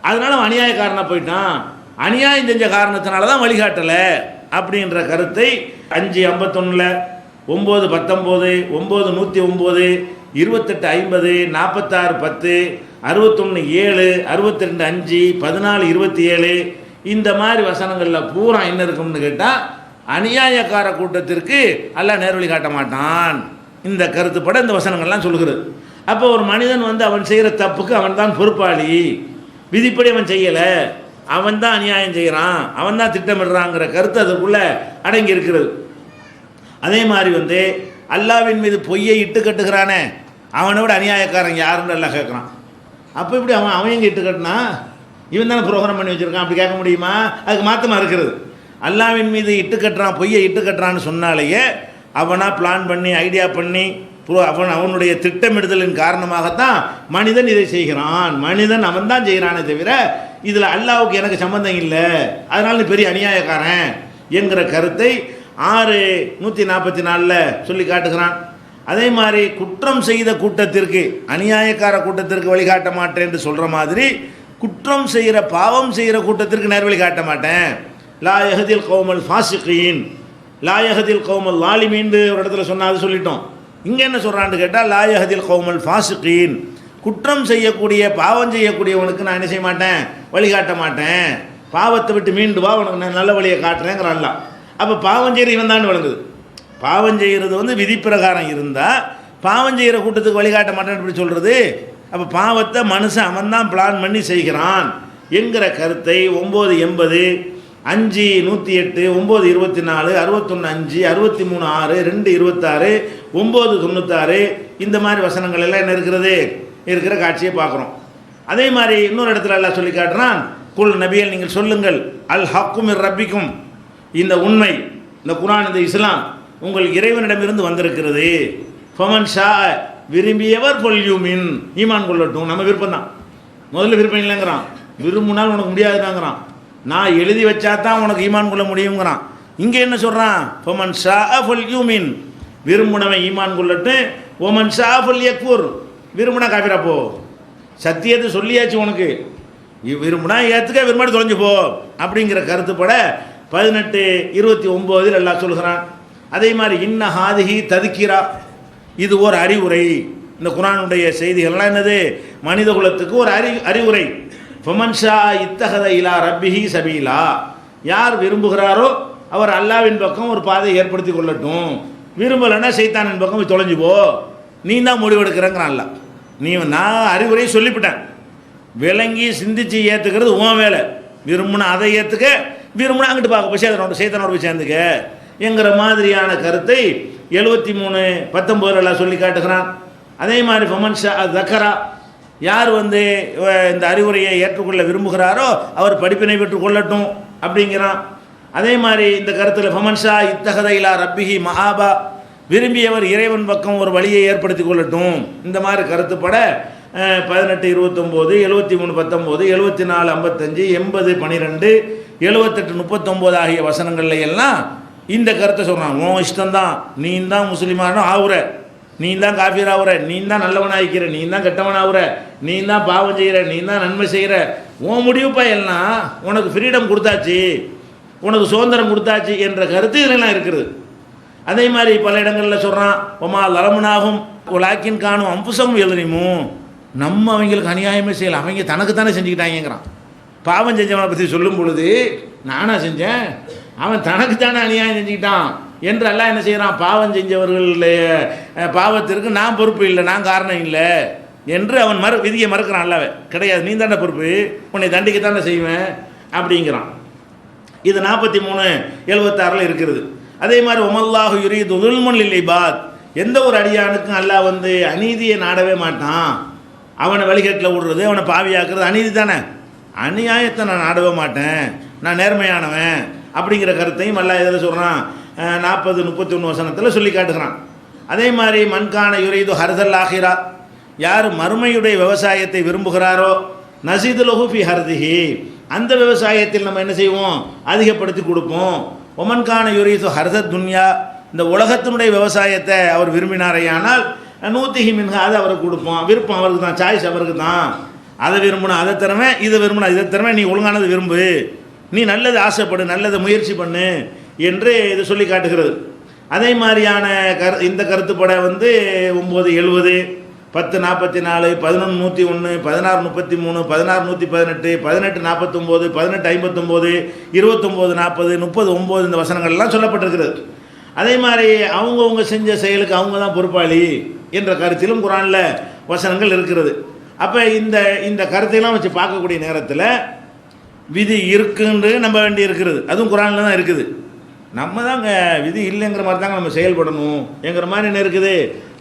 அதனால அவன் அநியாயக்காரனாக போயிட்டான். அநியாயம் செஞ்ச காரணத்தினால தான் வழிகாட்டலை அப்படின்ற கருத்தை 551, 919, 9109, 2850, 4610, 61:7, 62:5, 14:27 இந்த மாதிரி வசனங்களில் பூரா என்ன இருக்கும்னு கேட்டால், அநியாயக்கார கூட்டத்திற்கு அல்லாஹ் நேர்வழி காட்ட மாட்டான் இந்த கருத்துப்பட இந்த வசனங்கள்லாம் சொல்கிறது. அப்போ ஒரு மனிதன் அவன் செய்கிற தப்புக்கு அவன் தான் பொறுப்பாளி, விதிப்படி அவன் செய்யலை, அவன் தான் அநியாயம் செய்கிறான், அவன் தான் திட்டமிடுறாங்கிற கருத்து அதற்குள்ளே அடங்கி இருக்கிறது. அதே மாதிரி அல்லாவின் மீது பொய்யை இட்டு கட்டுகிறானே அவனை விட அநியாயக்காரன் யாருன்னு எல்லாம் கேட்குறான். அப்போ இப்படி அவன் எங்கே இட்டு கட்டினா? இவன் தானே ப்ரோக்ராம் பண்ணி வச்சுருக்கான், அப்படி கேட்க முடியுமா? அதுக்கு மாற்றமாக இருக்கிறது. அல்லாவின் மீது இட்டு கட்டுறான், பொய்யை இட்டு கட்டுறான்னு சொன்னாலேயே அவனாக பிளான் பண்ணி ஐடியா பண்ணி அவனுடைய திட்டமிடுதலின் காரணமாகத்தான் மனிதன் இதை செய்கிறான். மனிதன் அவன் தான் செய்கிறானே தவிர இதில் அல்லாவுக்கு எனக்கு சம்பந்தம் இல்லை, அதனால நீ பெரிய அநியாயக்காரன் என்கிற கருத்தை 6:144 சொல்லி காட்டுகிறான். அதே மாதிரி குற்றம் செய்த கூட்டத்திற்கு, அநியாயக்கார கூட்டத்திற்கு வழிகாட்ட மாட்டேன் என்று சொல்கிற மாதிரி குற்றம் செய்கிற பாவம் செய்கிற கூட்டத்திற்கு நேர்வழி காட்ட மாட்டேன். லா யஹ்தில் கௌமல் ஃபாசிகீன், லா யஹ்தில் கௌமல் லாலிமீன் ஒரு இடத்துல சொன்னால் அது சொல்லிட்டோம். இங்கே என்ன சொல்கிறான்னு கேட்டால் லா யஹ்தில் கௌமல் ஃபாசிகீன், குற்றம் செய்யக்கூடிய பாவம் செய்யக்கூடியவனுக்கு நான் என்ன செய்ய மாட்டேன்? வழிகாட்ட மாட்டேன். பாவத்தை விட்டு மீண்டு வா, உனக்கு நான் நல்ல வழியை காட்டுறேங்கிறான்ல. அப்போ பாவம் செய்கிற இவன் தான் விளங்குது. பாவம் செய்கிறது விதிப்பிரகாரம் இருந்தால் பாவம் செய்கிற கூட்டத்துக்கு வழிகாட்ட மாட்டேன்னு இப்படி சொல்கிறது. அப்போ பாவத்தை மனுஷன் அவன் தான் பிளான் பண்ணி செய்கிறான் என்கிற கருத்தை 980, 5:108, 9:24, 61:5, 63:6, 2:26, 9:96 இந்த மாதிரி வசனங்கள் எல்லாம் என்ன இருக்கிற காட்சியை பார்க்குறோம். அதே மாதிரி இன்னொரு இடத்துல எல்லாம் சொல்லி காட்டுறான், குல் நபியல் நீங்கள் சொல்லுங்கள், அல் ஹக்கு மிர் ரப்பிக்கும், இந்த உண்மை, இந்த குர்ஆன், இந்த இஸ்லாம் உங்கள் இறைவனிடமிருந்து வந்திருக்கிறது. ஃபமன் ஷா, விரும்பியவர் பொல்யூமின், ஈமான் கொள்ளட்டும். நம்ம விருப்பம் தான், முதல்ல விருப்பம் இல்லைங்கிறான். விரும்பினால் உனக்கு முடியாதுங்கிறான். நான் எழுதி வச்சா தான் உனக்கு ஈமான் கொள்ள முடியுங்கிறான். இங்கே என்ன சொல்கிறான்? ஃபமன் ஷா பொல்யூமின், விரும்பினவன் ஈமான் கொள்ளட்டும். ஒமன் ஷா பொல் யக்ஃபுர், விரும்பினா காபிரா போ. சத்தியத்தை சொல்லியாச்சு உனக்கு, விரும்பினா ஏற்றுக்க, விரும்பாடி தொலைஞ்சு போ அப்படிங்கிற கருத்துப்பட 18:29 எல்லாம் சொல்கிறான். அதே மாதிரி இன்ன ஹாதிஹி ததுக்கிரா, இது ஒரு அறிவுரை. இந்த குர்ஆனுடைய செய்திகள்லாம் என்னது? மனித குலத்துக்கு ஒரு அறிவுரை. ஃபமன் ஷா இத்தஹத இலா ரப்பிஹி சபீலா, யார் விரும்புகிறாரோ அவர் அல்லாவின் பக்கம் ஒரு பாதையை ஏற்படுத்தி கொள்ளட்டும். விரும்பலைன்னா சைத்தானின் பக்கம் தொலைஞ்சு போ, நீ தான் முடிவெடுக்கிறேங்கிறான்ல. நான் அறிவுரையை சொல்லிவிட்டேன், விளங்கி சிந்திச்சு ஏற்றுக்கிறது உன் வேலை. விரும்பினா அதை ஏற்றுக்க, விரும்பினா அங்கிட்டு பார்க்க போய் சைத்தானோட போய் சேர்ந்துக்க என்கிற மாதிரியான கருத்தை 73:19 எல்லாம் சொல்லி காட்டுகிறான். அதே மாதிரி ஃபமன் ஷா தக்கரா, யார் இந்த அறிவுரையை ஏற்றுக்கொள்ள விரும்புகிறாரோ அவர் படிப்பினை பெற்றுக் கொள்ளட்டும் அப்படிங்கிறான். அதே மாதிரி இந்த கருத்தில் ஃபமன்ஷா இத்தகத இலா ரப்பிஹி மஹாபா, விரும்பியவர் இறைவன் பக்கம் ஒரு வழியை ஏற்படுத்தி கொள்ளட்டும். இந்த மாதிரி கருத்துப்பட 18 29 73 19 74 55 80 12 78 39 ஆகிய வசனங்கள்ல எல்லாம் இந்த கருத்தை சொல்கிறான். உன் இஷ்டம்தான், நீ தான் முஸ்லீமான ஆகுற, நீ தான் காஃபிர் ஆகுற, நீ தான் நல்லவனாகிக்கிற, நீ தான் கெட்டவன் ஆகுற, நீ தான் பாவம் செய்கிற, நீ தான் நன்மை செய்கிற, உன் முடிவுப்பா எல்லாம், உனக்கு ஃப்ரீடம் கொடுத்தாச்சு, உனக்கு சுதந்திரம் கொடுத்தாச்சு என்ற கருத்து இதெல்லாம் இருக்கிறது. அதே மாதிரி பல இடங்களில் சொல்கிறான், ஒமா லலமுனாகும் லாக்கின் காணும் அம்புசம் எழுதிமோ, நம்ம அவங்களுக்கு அநியாயமே செய்யலை, அவங்க தனக்கு தானே செஞ்சுக்கிட்டாங்கிறான். பாவம் செஞ்சவனை பற்றி சொல்லும் பொழுது நானா செஞ்சேன், அவன் தனக்கு தானே அநியாயம் செஞ்சுக்கிட்டான் என்று எல்லாம் என்ன செய்கிறான், பாவம் செஞ்சவர்களுடைய பாவத்திற்கு நான் பொறுப்பு இல்லை, நான் காரணம் இல்லை என்று அவன் விதியை மறுக்கிறான். அல்லவே கிடையாது, நீ தானே பொறுப்பு, உன்னை தண்டிக்கத்தானே செய்வேன் அப்படிங்கிறான். இது 43 76 இருக்கிறது. அதே மாதிரி ஒமல்லாஹு யுரீது துல்முன் லில் இபாத், எந்த ஒரு அடியானுக்கும் அல்லாஹ் அநீதியை நாடவே மாட்டான். அவனை வழிகட்டில் விடுறது, அவனை பாவியாக்குறது அநீதி தானே, அநியாயத்தை நான் நாடவே மாட்டேன், நான் நேர்மையானவன் அப்படிங்கிற கருத்தையும் அல்லாஹ் எதில் சொல்கிறான், 40 31 வசனத்தில் சொல்லி காட்டுகிறான். அதே மாதிரி மன்கான யுரீது ஹர்தல் ஆஹிரா, யார் மறுமையுடைய விவசாயத்தை விரும்புகிறாரோ நசீதுலஹு ஃபி ஹர்திஹி, அந்த விவசாயத்தில் நம்ம என்ன செய்வோம், அதிகப்படுத்தி கொடுப்போம். ஒமன்கான யுரீது ஹர்தத் துன்யா, இந்த உலகத்தினுடைய விவசாயத்தை அவர் விரும்பினாரையானால் நூத்திஹி மின்ஹா, அதை அவருக்கு கொடுப்போம். விருப்பம் அவருக்கு தான், சாய்ஸ் அவருக்கு தான். அதை விரும்பினா அதை திறமை, இதை விரும்பினா இதை திறமை, நீ ஒழுங்கானது விரும்பு, நீ நல்லது ஆசைப்படு, நல்லதை முயற்சி பண்ணு என்று இது சொல்லி காட்டுகிறது. அதே மாதிரியான இந்த கருத்துப்பட 9 70 10 44 11 101 16 33 16 118 18 49 18 59 29 40 39 இந்த வசனங்கள்லாம் சொல்லப்பட்டிருக்கிறது. அதே மாதிரி அவங்கவுங்க செஞ்ச செயலுக்கு அவங்க தான் பொறுப்பாளி என்ற கருத்திலும் குரானில் வசனங்கள் இருக்கிறது. அப்போ இந்த கருத்தையெல்லாம் வச்சு பார்க்கக்கூடிய நேரத்தில் விதி இருக்குன்னு நம்ப வேண்டி இருக்கிறது, அதுவும் குரானில் தான் இருக்குது. நம்ம தாங்க விதி இல்லைங்கிற மாதிரி தாங்க நம்ம செயல்படணும் என்கிற மாதிரி என்ன இருக்குது,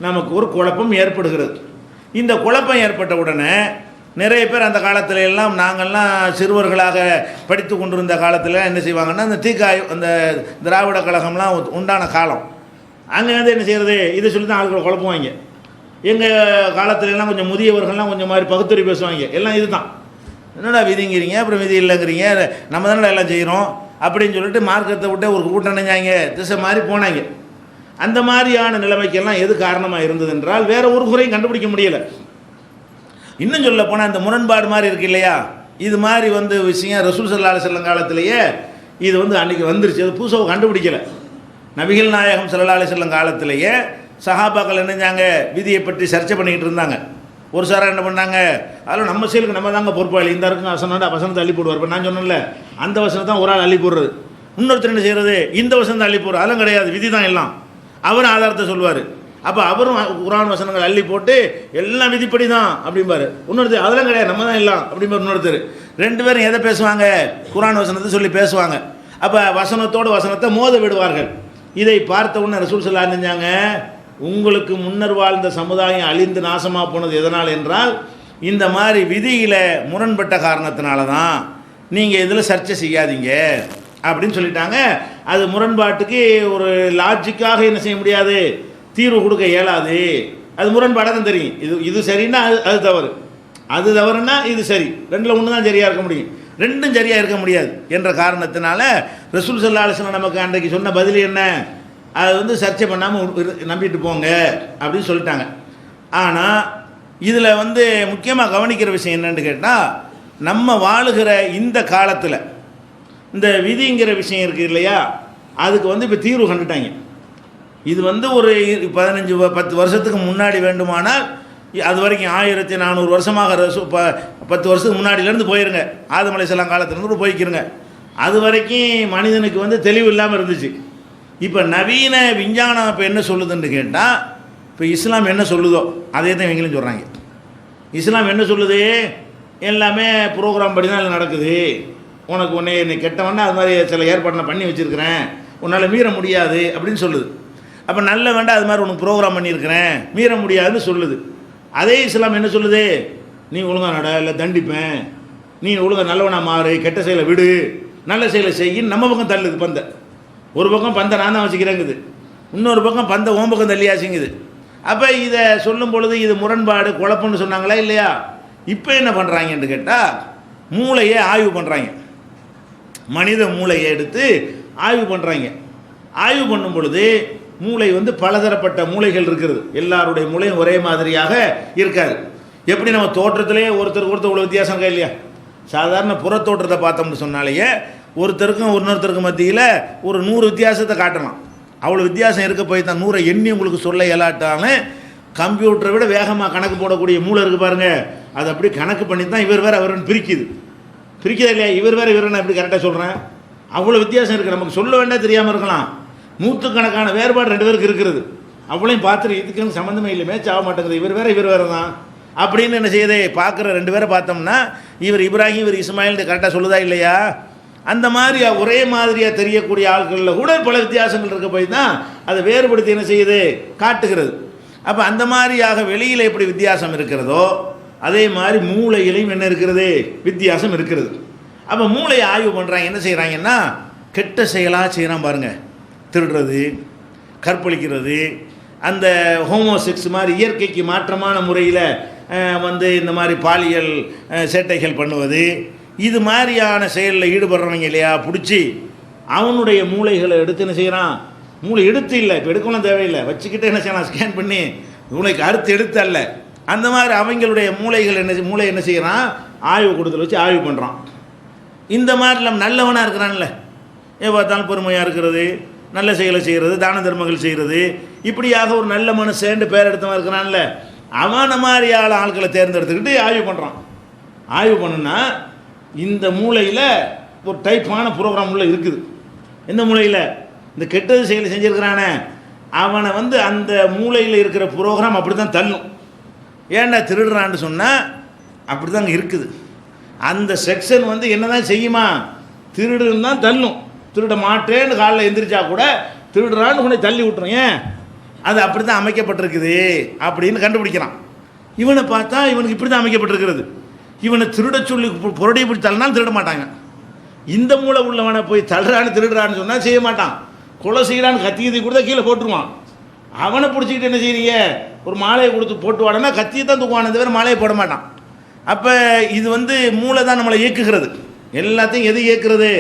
நமக்கு ஒரு குழப்பம் ஏற்படுகிறது. இந்த குழப்பம் ஏற்பட்ட உடனே நிறைய பேர் அந்த காலத்துல எல்லாம், நாங்கள்லாம் சிறுவர்களாக படித்து கொண்டிருந்த காலத்தில் என்ன செய்வாங்கன்னா, அந்த தீக்காய் அந்த திராவிட கழகம்லாம் உண்டான காலம், அங்கே என்ன செய்கிறது, இதை சொல்லி தான் ஆளுகளை குழப்புவாங்க. எங்கள் காலத்துலலாம் கொஞ்சம் முதியவர்கள்லாம் கொஞ்சம் மாதிரி பகுத்தறி பேசுவாங்க, எல்லாம் இது தான், என்னடா விதிங்கிறீங்க, அப்புறம் விதி இல்லைங்கிறீங்க, நம்ம தானே எல்லாம் செய்கிறோம் அப்படின்னு சொல்லிட்டு மார்க்கத்தை விட்டு ஒரு கூட்டம் நினைஞ்சாங்க, திசை மாதிரி போனாங்க. அந்த மாதிரியான நிலைமைக்கெல்லாம் எது காரணமாக இருந்தது என்றால், வேறு ஒரு குறையும் கண்டுபிடிக்க முடியலை. இன்னும் சொல்ல போனால் இந்த முரண்பாடு மாதிரி இருக்கு இல்லையா, இது மாதிரி விஷயம் ரசூல் ஸல்லல்லாஹு அலைஹி வஸல்லம் காலத்திலேயே இது அன்றைக்கி வந்துருச்சு, அது புதுசாக கண்டுபிடிக்கலை. நபிகள் நாயகம் ஸல்லல்லாஹு அலைஹி வஸல்லம் காலத்திலேயே சஹாபாக்கள் என்னஞ்சாங்க, விதியை பற்றி சர்ச்சை பண்ணிக்கிட்டு இருந்தாங்க. ஒரு சாரா என்ன பண்ணாங்க, அதில் நம்ம செயலுக்கு நம்ம தாங்க பொறுப்பாளி, இந்த இருக்கும் வசனத்தை அள்ளி போடுவார். இப்போ நான் சொன்னேன்ல, அந்த வசனத்தை தான் ஒரு ஆள் அள்ளி போடுறது, இன்னொருத்தர் என்ன செய்கிறது, இந்த வசனத்தை அள்ளி போடுறது, அதெல்லாம் கிடையாது, விதி தான் எல்லாம், அவரும் ஆதாரத்தை சொல்லுவார். அப்போ அவரும் குர்ஆன் வசனங்கள் அள்ளி போட்டு எல்லாம் விதிப்படி தான் அப்படிம்பாரு. இன்னொருத்தர் அதெல்லாம் கிடையாது, நம்ம தான் எல்லாம் அப்படிம்பார் இன்னொருத்தர். ரெண்டு பேரும் எதை பேசுவாங்க, குர்ஆன் வசனத்தை சொல்லி பேசுவாங்க. அப்போ வசனத்தோடு வசனத்தை மோத விடுவார்கள். இதை பார்த்த உடனே ரசூல் ஸல்லல்லாஹு அலைஹி வஸல்லம் செஞ்சாங்க, உங்களுக்கு முன்னர் வாழ்ந்த சமுதாயம் அழிந்து நாசமாக போனது எதனால் என்றால், இந்த மாதிரி விதியில் முரண்பட்ட காரணத்தினால தான், நீங்கள் இதில் சர்ச்சை செய்யாதீங்க அப்படின்னு சொல்லிட்டாங்க. அது முரண்பாட்டுக்கு ஒரு லாஜிக்காக என்ன செய்ய முடியாது, தீர்வு கொடுக்க இயலாது. அது முரண்பாடாக தான் தெரியும். இது சரின்னா அது தவறு, அது தவறுன்னா இது சரி, ரெண்டில் ஒன்று தான் சரியாக இருக்க முடியும், ரெண்டும் சரியாக இருக்க முடியாது என்ற காரணத்தினால ரசூல் ஸல்லல்லாஹு அலைஹி வஸல்லம் நமக்கு அன்றைக்கு சொன்ன பதில் என்ன, அது சர்ச்சை பண்ணாமல் நம்பிட்டு போங்க அப்படின்னு சொல்லிட்டாங்க. ஆனால் இதில் முக்கியமாக கவனிக்கிற விஷயம் என்னன்னு கேட்டால், நம்ம வாழுகிற இந்த காலத்தில் இந்த விதிங்கிற விஷயம் இருக்குது இல்லையா, அதுக்கு இப்போ தீர்வு கண்டுட்டாங்க. இது ஒரு 15-10 வருஷத்துக்கு முன்னாடி வேண்டுமானால், அது வரைக்கும் 1400 வருஷமாக 10 வருஷத்துக்கு முன்னாடியிலேருந்து போயிருங்க, ஆதம் அலைஹிஸ்ஸலாம் காலத்துலேருந்து போய்க்கிருங்க. அது வரைக்கும் மனிதனுக்கு தெளிவு இல்லாமல் இருந்துச்சு. இப்போ நவீன விஞ்ஞானம் இப்போ என்ன சொல்லுதுன்னு கேட்டால், இப்போ இஸ்லாம் என்ன சொல்லுதோ அதே தான் இவங்களும் சொல்கிறாங்க. இஸ்லாம் என்ன சொல்லுது, எல்லாமே ப்ரோக்ராம் படி தான் நடக்குது, உனக்கு உன்னை கெட்டவன்னா அது மாதிரி சில ஏற்பாடு நான் பண்ணி வச்சுருக்கிறேன், உன்னால் மீற முடியாது அப்படின்னு சொல்லுது. அப்போ நல்ல வேண்டாம், அது மாதிரி உனக்கு ப்ரோக்ராம் பண்ணியிருக்கிறேன், மீற முடியாதுன்னு சொல்லுது. அதே இஸ்லாம் என்ன சொல்லுது, நீ ஒழுங்காக நட, இல்லை தண்டிப்பேன், நீ ஒழுங்காக நல்லவனாக மாறு, கெட்ட செயலை விடு நல்ல செயலை செய்யும் நம்ம பக்கம் தள்ளுது பந்தை. ஒரு பக்கம் பந்தை நான் தான் வச்சுக்கிறேங்குது, இன்னொரு பக்கம் பந்தை ஓம் பக்கம் தள்ளியாச்சுங்குது. அப்போ இதை சொல்லும் பொழுது இது முரண்பாடு குழப்பம்னு சொன்னாங்களா இல்லையா? இப்போ என்ன பண்ணுறாங்கன்னு கேட்டால் மூளையை ஆய்வு பண்ணுறாங்க. மனித மூளையை எடுத்து ஆய்வு பண்ணுறாங்க. ஆய்வு பண்ணும் பொழுது மூளை வந்து பலதரப்பட்ட மூளைகள் இருக்கிறது. எல்லாருடைய மூளையும் ஒரே மாதிரியாக இருக்காது. எப்படி நம்ம தோற்றத்திலே ஒருத்தருக்கு இவ்வளோ வித்தியாசம் இருக்கா இல்லையா? சாதாரண புறத்தோற்றத்தை பார்த்தோம்னு சொன்னாலேயே ஒருத்தருக்கும் இன்னொருத்தருக்கும் மத்தியில் ஒரு 100 வித்தியாசத்தை காட்டலாம். அவ்வளோ வித்தியாசம் இருக்க போய் தான் 100 எண்ணி உங்களுக்கு சொல்ல இயலாட்டாலும் கம்ப்யூட்டரை விட வேகமாக கணக்கு போடக்கூடிய மூளை இருக்குது பாருங்கள். அது அப்படி கணக்கு பண்ணி தான் இவர் வேறு அவருன்னு பிரிக்குது இல்லையா? இவர் வேறு இவர் நான் எப்படி கரெக்டாக சொல்கிறேன்? அவ்வளோ வித்தியாசம் இருக்குது. நமக்கு சொல்ல வேண்டாம், தெரியாமல் இருக்கலாம். நூற்றுக்கணக்கான வேறுபாடு 2 பேருக்கு இருக்கிறது. அவ்வளோயும் பார்த்துட்டு இதுக்கு சம்மந்தமே இல்லை, மேட்ச் ஆக மாட்டேங்குது, இவர் வேறு தான் அப்படின்னு என்ன செய்யுது? பார்க்குற 2 பேரை பார்த்தோம்னா இவர் இப்ராஹிம் இவர் இஸ்மாயில் கரெக்டாக சொல்லுதா இல்லையா? அந்த மாதிரி ஒரே மாதிரியாக தெரியக்கூடிய ஆட்களில் கூட பல வித்தியாசங்கள் இருக்க போய் தான் அதை வேறுபடுத்தி என்ன செய்யுது? காட்டுகிறது. அப்போ அந்த மாதிரியாக வெளியில் எப்படி வித்தியாசம் இருக்கிறதோ அதே மாதிரி மூளையிலையும் என்ன இருக்கிறது? வித்தியாசம் இருக்கிறது. அப்போ மூளையை ஆய்வு பண்ணுறாங்க. என்ன செய்கிறாங்கன்னா கெட்ட செயலாக செய்கிறான் பாருங்கள். திருடுறது, கற்பழிக்கிறது, அந்த ஹோமோசெக்ஸ் மாதிரி இயற்கைக்கு மாற்றமான முறையில் வந்து இந்த மாதிரி பாலியல் சேட்டைகள் பண்ணுவது, இது மாதிரியான செயலில் ஈடுபடுறவங்க இல்லையா, பிடிச்சி அவனுடைய மூளைகளை எடுத்து என்ன செய்கிறான்? மூளை எடுத்து இல்லை, இப்போ எடுக்கணும் தேவையில்லை, வச்சுக்கிட்டு என்ன செய்யலாம்? ஸ்கேன் பண்ணி மூளைக்கு அறுத்து எடுத்து அல்ல, அந்த மாதிரி அவங்களுடைய மூளை என்ன செய்கிறான்? ஆய்வு கொடுத்து வச்சு ஆய்வு பண்ணுறான். இந்த மாதிரி நம்ம நல்லவனாக இருக்கிறான்ல, பார்த்தாலும் பொறுமையாக இருக்கிறது, நல்ல செயலை செய்கிறது, தான தர்மங்கள் செய்கிறது, இப்படியாக ஒரு நல்ல மனுஷன்னு பேர் எடுத்தவன் இருக்கிறான்ல, அவன மாதிரியான ஆட்களை தேர்ந்தெடுத்துக்கிட்டு ஆய்வு பண்ணுறான். ஆய்வு பண்ணுன்னா இந்த மூளையில் ஒரு டைப்பான ப்ரோக்ராம் உள்ள இருக்குது. எந்த மூளையில்? இந்த கெட்டது செயலை செஞ்சுருக்கிறானே அவனை வந்து அந்த மூளையில் இருக்கிற ப்ரோக்ராம் அப்படி தான் தள்ளும். ஏன்டா திருடுறான்னு சொன்னால் அப்படி தாங்க இருக்குது. அந்த செக்ஷன் வந்து என்ன தான் செய்யுமா? திருடுன்னு தான் தள்ளும். திருட மாட்டேன்னு காலையில் எந்திரிச்சா கூட திருடுறான்னு கொண்டு தள்ளி விட்டுரும். ஏன்? அது அப்படி தான் அமைக்கப்பட்டிருக்குது அப்படின்னு கண்டுபிடிக்கிறான். இவனை பார்த்தா இவனுக்கு இப்படி தான் அமைக்கப்பட்டிருக்கிறது. இவனை திருட சொல்லி புரடி இப்படி தள்ளினாலும் திருட மாட்டாங்க. இந்த மூளை உள்ளவனை போய் தள்ளுறான்னு திருடுறான்னு சொன்னால் செய்ய மாட்டான். கொலை செய்யலான்னு கத்தியத்தை கொடுத்தா கீழே போட்டுருவான். அவனை பிடிச்சிக்கிட்டு என்ன செய்றீங்க? ஒரு மாலையை கொடுத்து போட்டு வாடனா கத்தியை தான் தூக்குவானே தவிர மாலையை போட மாட்டான். அப்போ இது வந்து மூளை தான் நம்மளை இயக்குகிறது. எல்லாத்தையும் எது இயக்குறது?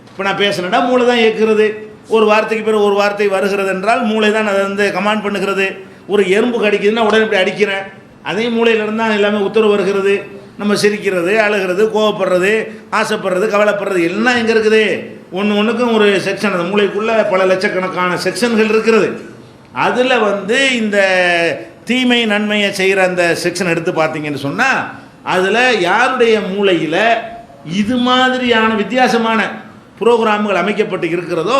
இப்போ நான் பேசுனேன்னா மூளை தான் இயக்குறது. ஒரு வார்த்தைக்கு பிறகு ஒரு வார்த்தை வருகிறது என்றால் மூளை தான் அதை வந்து கமாண்ட் பண்ணுகிறது. ஒரு எறும்பு கடிக்குதுன்னா உடனே இப்படி அடிக்கிறேன், அதே மூளையிலிருந்து தான் எல்லாமே உத்தரவு வருகிறது. நம்ம சிரிக்கிறது, அழுகிறது, கோவப்படுறது, ஆசைப்படுறது, கவலைப்படுறது எல்லாம் எங்கே இருக்குது? ஒன்றுக்கும் ஒரு செக்ஷன். அந்த மூளைக்குள்ளே பல லட்சக்கணக்கான செக்ஷன்கள் இருக்கிறது. அதில் வந்து இந்த தீமை நன்மையை செய்கிற அந்த செக்ஷன் எடுத்து பார்த்தீங்கன்னு சொன்னால் அதில் யாருடைய மூளையில் இது மாதிரியான வித்தியாசமான ப்ரோக்ராம்கள் அமைக்கப்பட்டு இருக்கிறதோ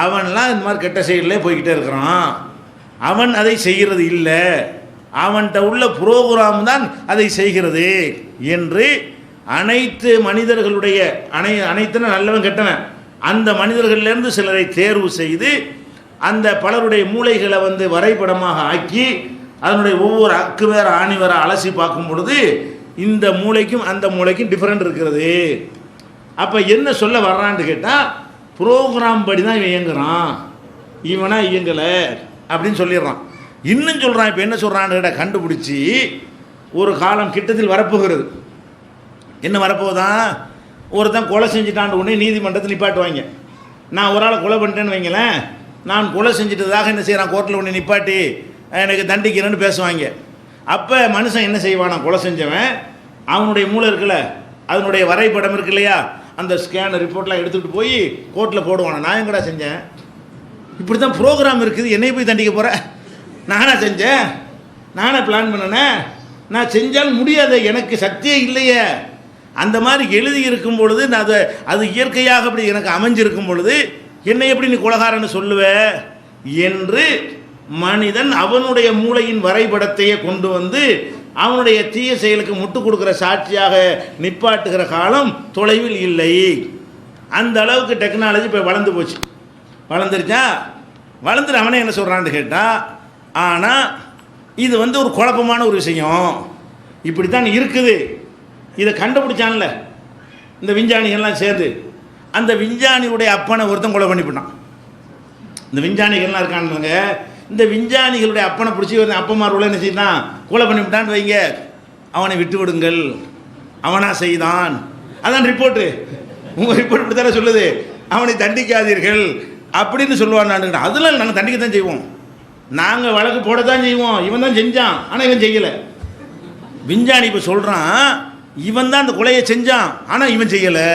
அவன்லாம் இந்த மாதிரி கெட்ட செயலில் போய்கிட்டே இருக்கிறான். அவன் அதை செய்கிறது இல்லை, அவன்கிட்ட உள்ள புரோகிராம் தான் அதை செய்கிறது என்று அனைத்து மனிதர்களுடைய அனைத்துன நல்லவன் கெட்டவன் அந்த மனிதர்கள்லேருந்து சிலரை தேர்வு செய்து அந்த பலருடைய மூளைகளை வந்து வரைபடமாக ஆக்கி அதனுடைய ஒவ்வொரு அக்கு வேற ஆணி வேற அலசி பார்க்கும் பொழுது இந்த மூளைக்கும் அந்த மூளைக்கும் டிஃப்ரெண்ட் இருக்கிறது. அப்போ என்ன சொல்ல வர்றான்னு கேட்டால் ப்ரோக்ராம் படி தான் இவன் இயங்குறான், இவனா இயங்கலை அப்படின்னு சொல்லிடுறான். இன்னும் சொல்கிறான். இப்போ என்ன சொல்கிறான்னு கண்டுபிடிச்சி ஒரு காலம் கிட்டத்தில் வரப்போகிறது. என்ன வரப்போதான்? ஒருத்தன் கொலை செஞ்சுட்டான்னு உடனே நீதிமன்றத்தில் நிப்பாட்டுவாங்க. நான் ஒரு ஆளை கொலை பண்ணிட்டேன்னு வைங்களேன், நான் கொலை செஞ்சிட்டதாக என்ன செய்கிறான்? கோர்ட்டில் உடனே நிப்பாட்டி எனக்கு தண்டிக்கிறேன்னு பேசுவாங்க. அப்போ மனுஷன் என்ன செய்வான்? நான் கொலை செஞ்சவன் அவனுடைய மூளை இருக்குல்ல, அதனுடைய வரைபடம் இருக்கு இல்லையா, அந்த ஸ்கேன் ரிப்போர்ட்லாம் எடுத்துகிட்டு போய் கோர்ட்டில் போடுவான். நான் எங்கடா செஞ்சேன்? இப்படி தான் ப்ரோக்ராம் இருக்குது, என்னை போய் தண்டிக்க போகிறேன்? நானா செஞ்சேன்? நானே பிளான் பண்ணினேன்? நான் செஞ்சால் முடியாது, எனக்கு சக்தியே இல்லையே. அந்த மாதிரி எழுதி இருக்கும் பொழுது நான் அது இயற்கையாக அப்படி எனக்கு அமைஞ்சிருக்கும் பொழுது என்னை எப்படி நீ கொலகாரன்னு சொல்லுவ என்று மனிதன் அவனுடைய மூளையின் வரைபடத்தையே கொண்டு வந்து அவனுடைய தீய செயலுக்கு முட்டு கொடுக்குற சாட்சியாக நிப்பாட்டுகிற காலம் தொலைவில் இல்லை. அந்த அளவுக்கு டெக்னாலஜி இப்போ வளர்ந்து போச்சு. வளர்ந்துருச்சா? வளர்ந்துட்டு அவனே என்ன சொல்கிறான்னு கேட்டால், ஆனால் இது வந்து ஒரு குழப்பமான ஒரு விஷயம், இப்படி தான் இருக்குது. இதை கண்டுபிடிச்சான்ல இந்த விஞ்ஞானிகள்லாம் சேர்ந்து, அந்த விஞ்ஞானியுடைய அப்பனை ஒருத்தன் கொலை பண்ணிவிட்டான். இந்த விஞ்ஞானிகள்லாம் இருக்கானுங்க, இந்த விஞ்ஞானிகளுடைய அப்பனை பிடிச்சி வந்து அப்பமாரோட என்ன செய்தான், கொலை பண்ணிவிட்டான்னு வைங்க. அவனை விட்டு விடுங்கள், அவனா செய்தான், அதான் ரிப்போர்ட்டு. உங்கள் ரிப்போர்ட் இப்படி தானே சொல்லுது, அவனை தண்டிக்காதீர்கள் அப்படின்னு சொல்லுவான். அதெல்லாம் நாங்கள் தண்டிக்க தான் செய்வோம், நாங்கள் வழக்கு போட தான் செய்வோம். இவன் தான் செஞ்சான், ஆனால் இவன் செய்யலை. விஞ்ஞானி இப்போ சொல்கிறான், இவன் தான் அந்த கொலையை செஞ்சான், ஆனால் இவன் செய்யலை.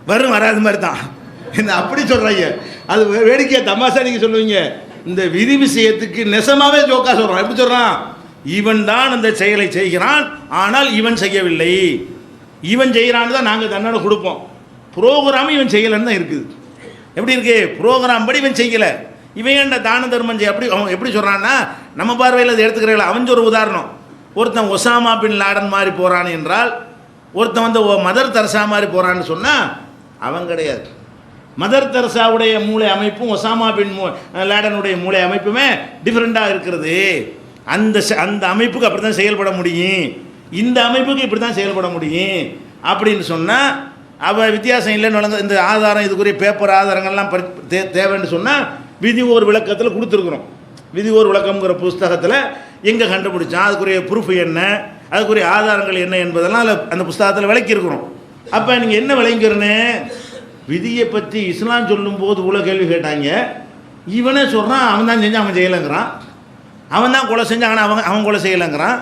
வரும் வராது மாதிரி தான் இந்த அப்படி சொல்கிறாங்க. அது வேடிக்கையாக தமாசா நீங்கள் சொல்லுவீங்க. இந்த விதி விஷயத்துக்கு நெசமாகவே ஜோக்கா சொல்கிறான். எப்படி சொல்கிறான், இவன் தான் அந்த செயலை செய்கிறான், ஆனால் இவன் செய்யவில்லை. இவன் செய்கிறான்னு தான் நாங்கள் தண்டனை கொடுப்போம். ப்ரோக்ராம் இவன் செய்யலைன்னு தான் இருக்குது. எப்படி இருக்கு, ப்ரோக்ராம் படி இவன் செய்யலை. இவன் ஏன்டா தான தர்மம் செய்ய, அப்படி அவன் எப்படி சொல்கிறான்னா, நம்ம பார்வையில் அதை எடுத்துக்கிறீங்களா. அவன் ஒரு உதாரணம், ஒருத்தன் ஒசாமா பின் லாடன் மாதிரி போகிறான் என்றால், ஒருத்தன் வந்து மதர் தெரசா மாதிரி போகிறான்னு சொன்னால் அவன் கிடையாது. மதர் தெரசாவுடைய மூளை அமைப்பும் ஒசாமா பின் லாடனுடைய மூளை அமைப்புமே டிஃப்ரெண்ட்டாக இருக்கிறது. அந்த அந்த அமைப்புக்கு அப்படி தான் செயல்பட முடியும், இந்த அமைப்புக்கு இப்படி தான் செயல்பட முடியும் அப்படின்னு சொன்னால் அவள் வித்தியாசம் இல்லைன்னு வழங்க. இந்த ஆதாரம், இதுக்குரிய பேப்பர் ஆதாரங்கள்லாம் தேவைன்னு சொன்னால் விதி ஒரு விளக்கத்தில் கொடுத்துருக்குறோம். விதி ஒரு விளக்கம்ங்கிற புஸ்தகத்தில் எங்கே கண்டுபிடிச்சான், அதுக்குரிய ப்ரூஃப் என்ன, அதுக்குரிய ஆதாரங்கள் என்ன என்பதெல்லாம் அந்த புஸ்தகத்தில் விளக்கியிருக்கிறோம். அப்போ நீங்கள் என்ன விளங்கிறன்னு, விதியை பற்றி இஸ்லாம் சொல்லும்போது இவ்வளோ கேள்வி கேட்டாங்க. இவனே சொல்கிறான் அவன் தான் செஞ்சான், அவன் செய்யலைங்கிறான். அவன் தான் கொலை செஞ்சான், ஆனால் அவன் கொலை செய்யலைங்கிறான்.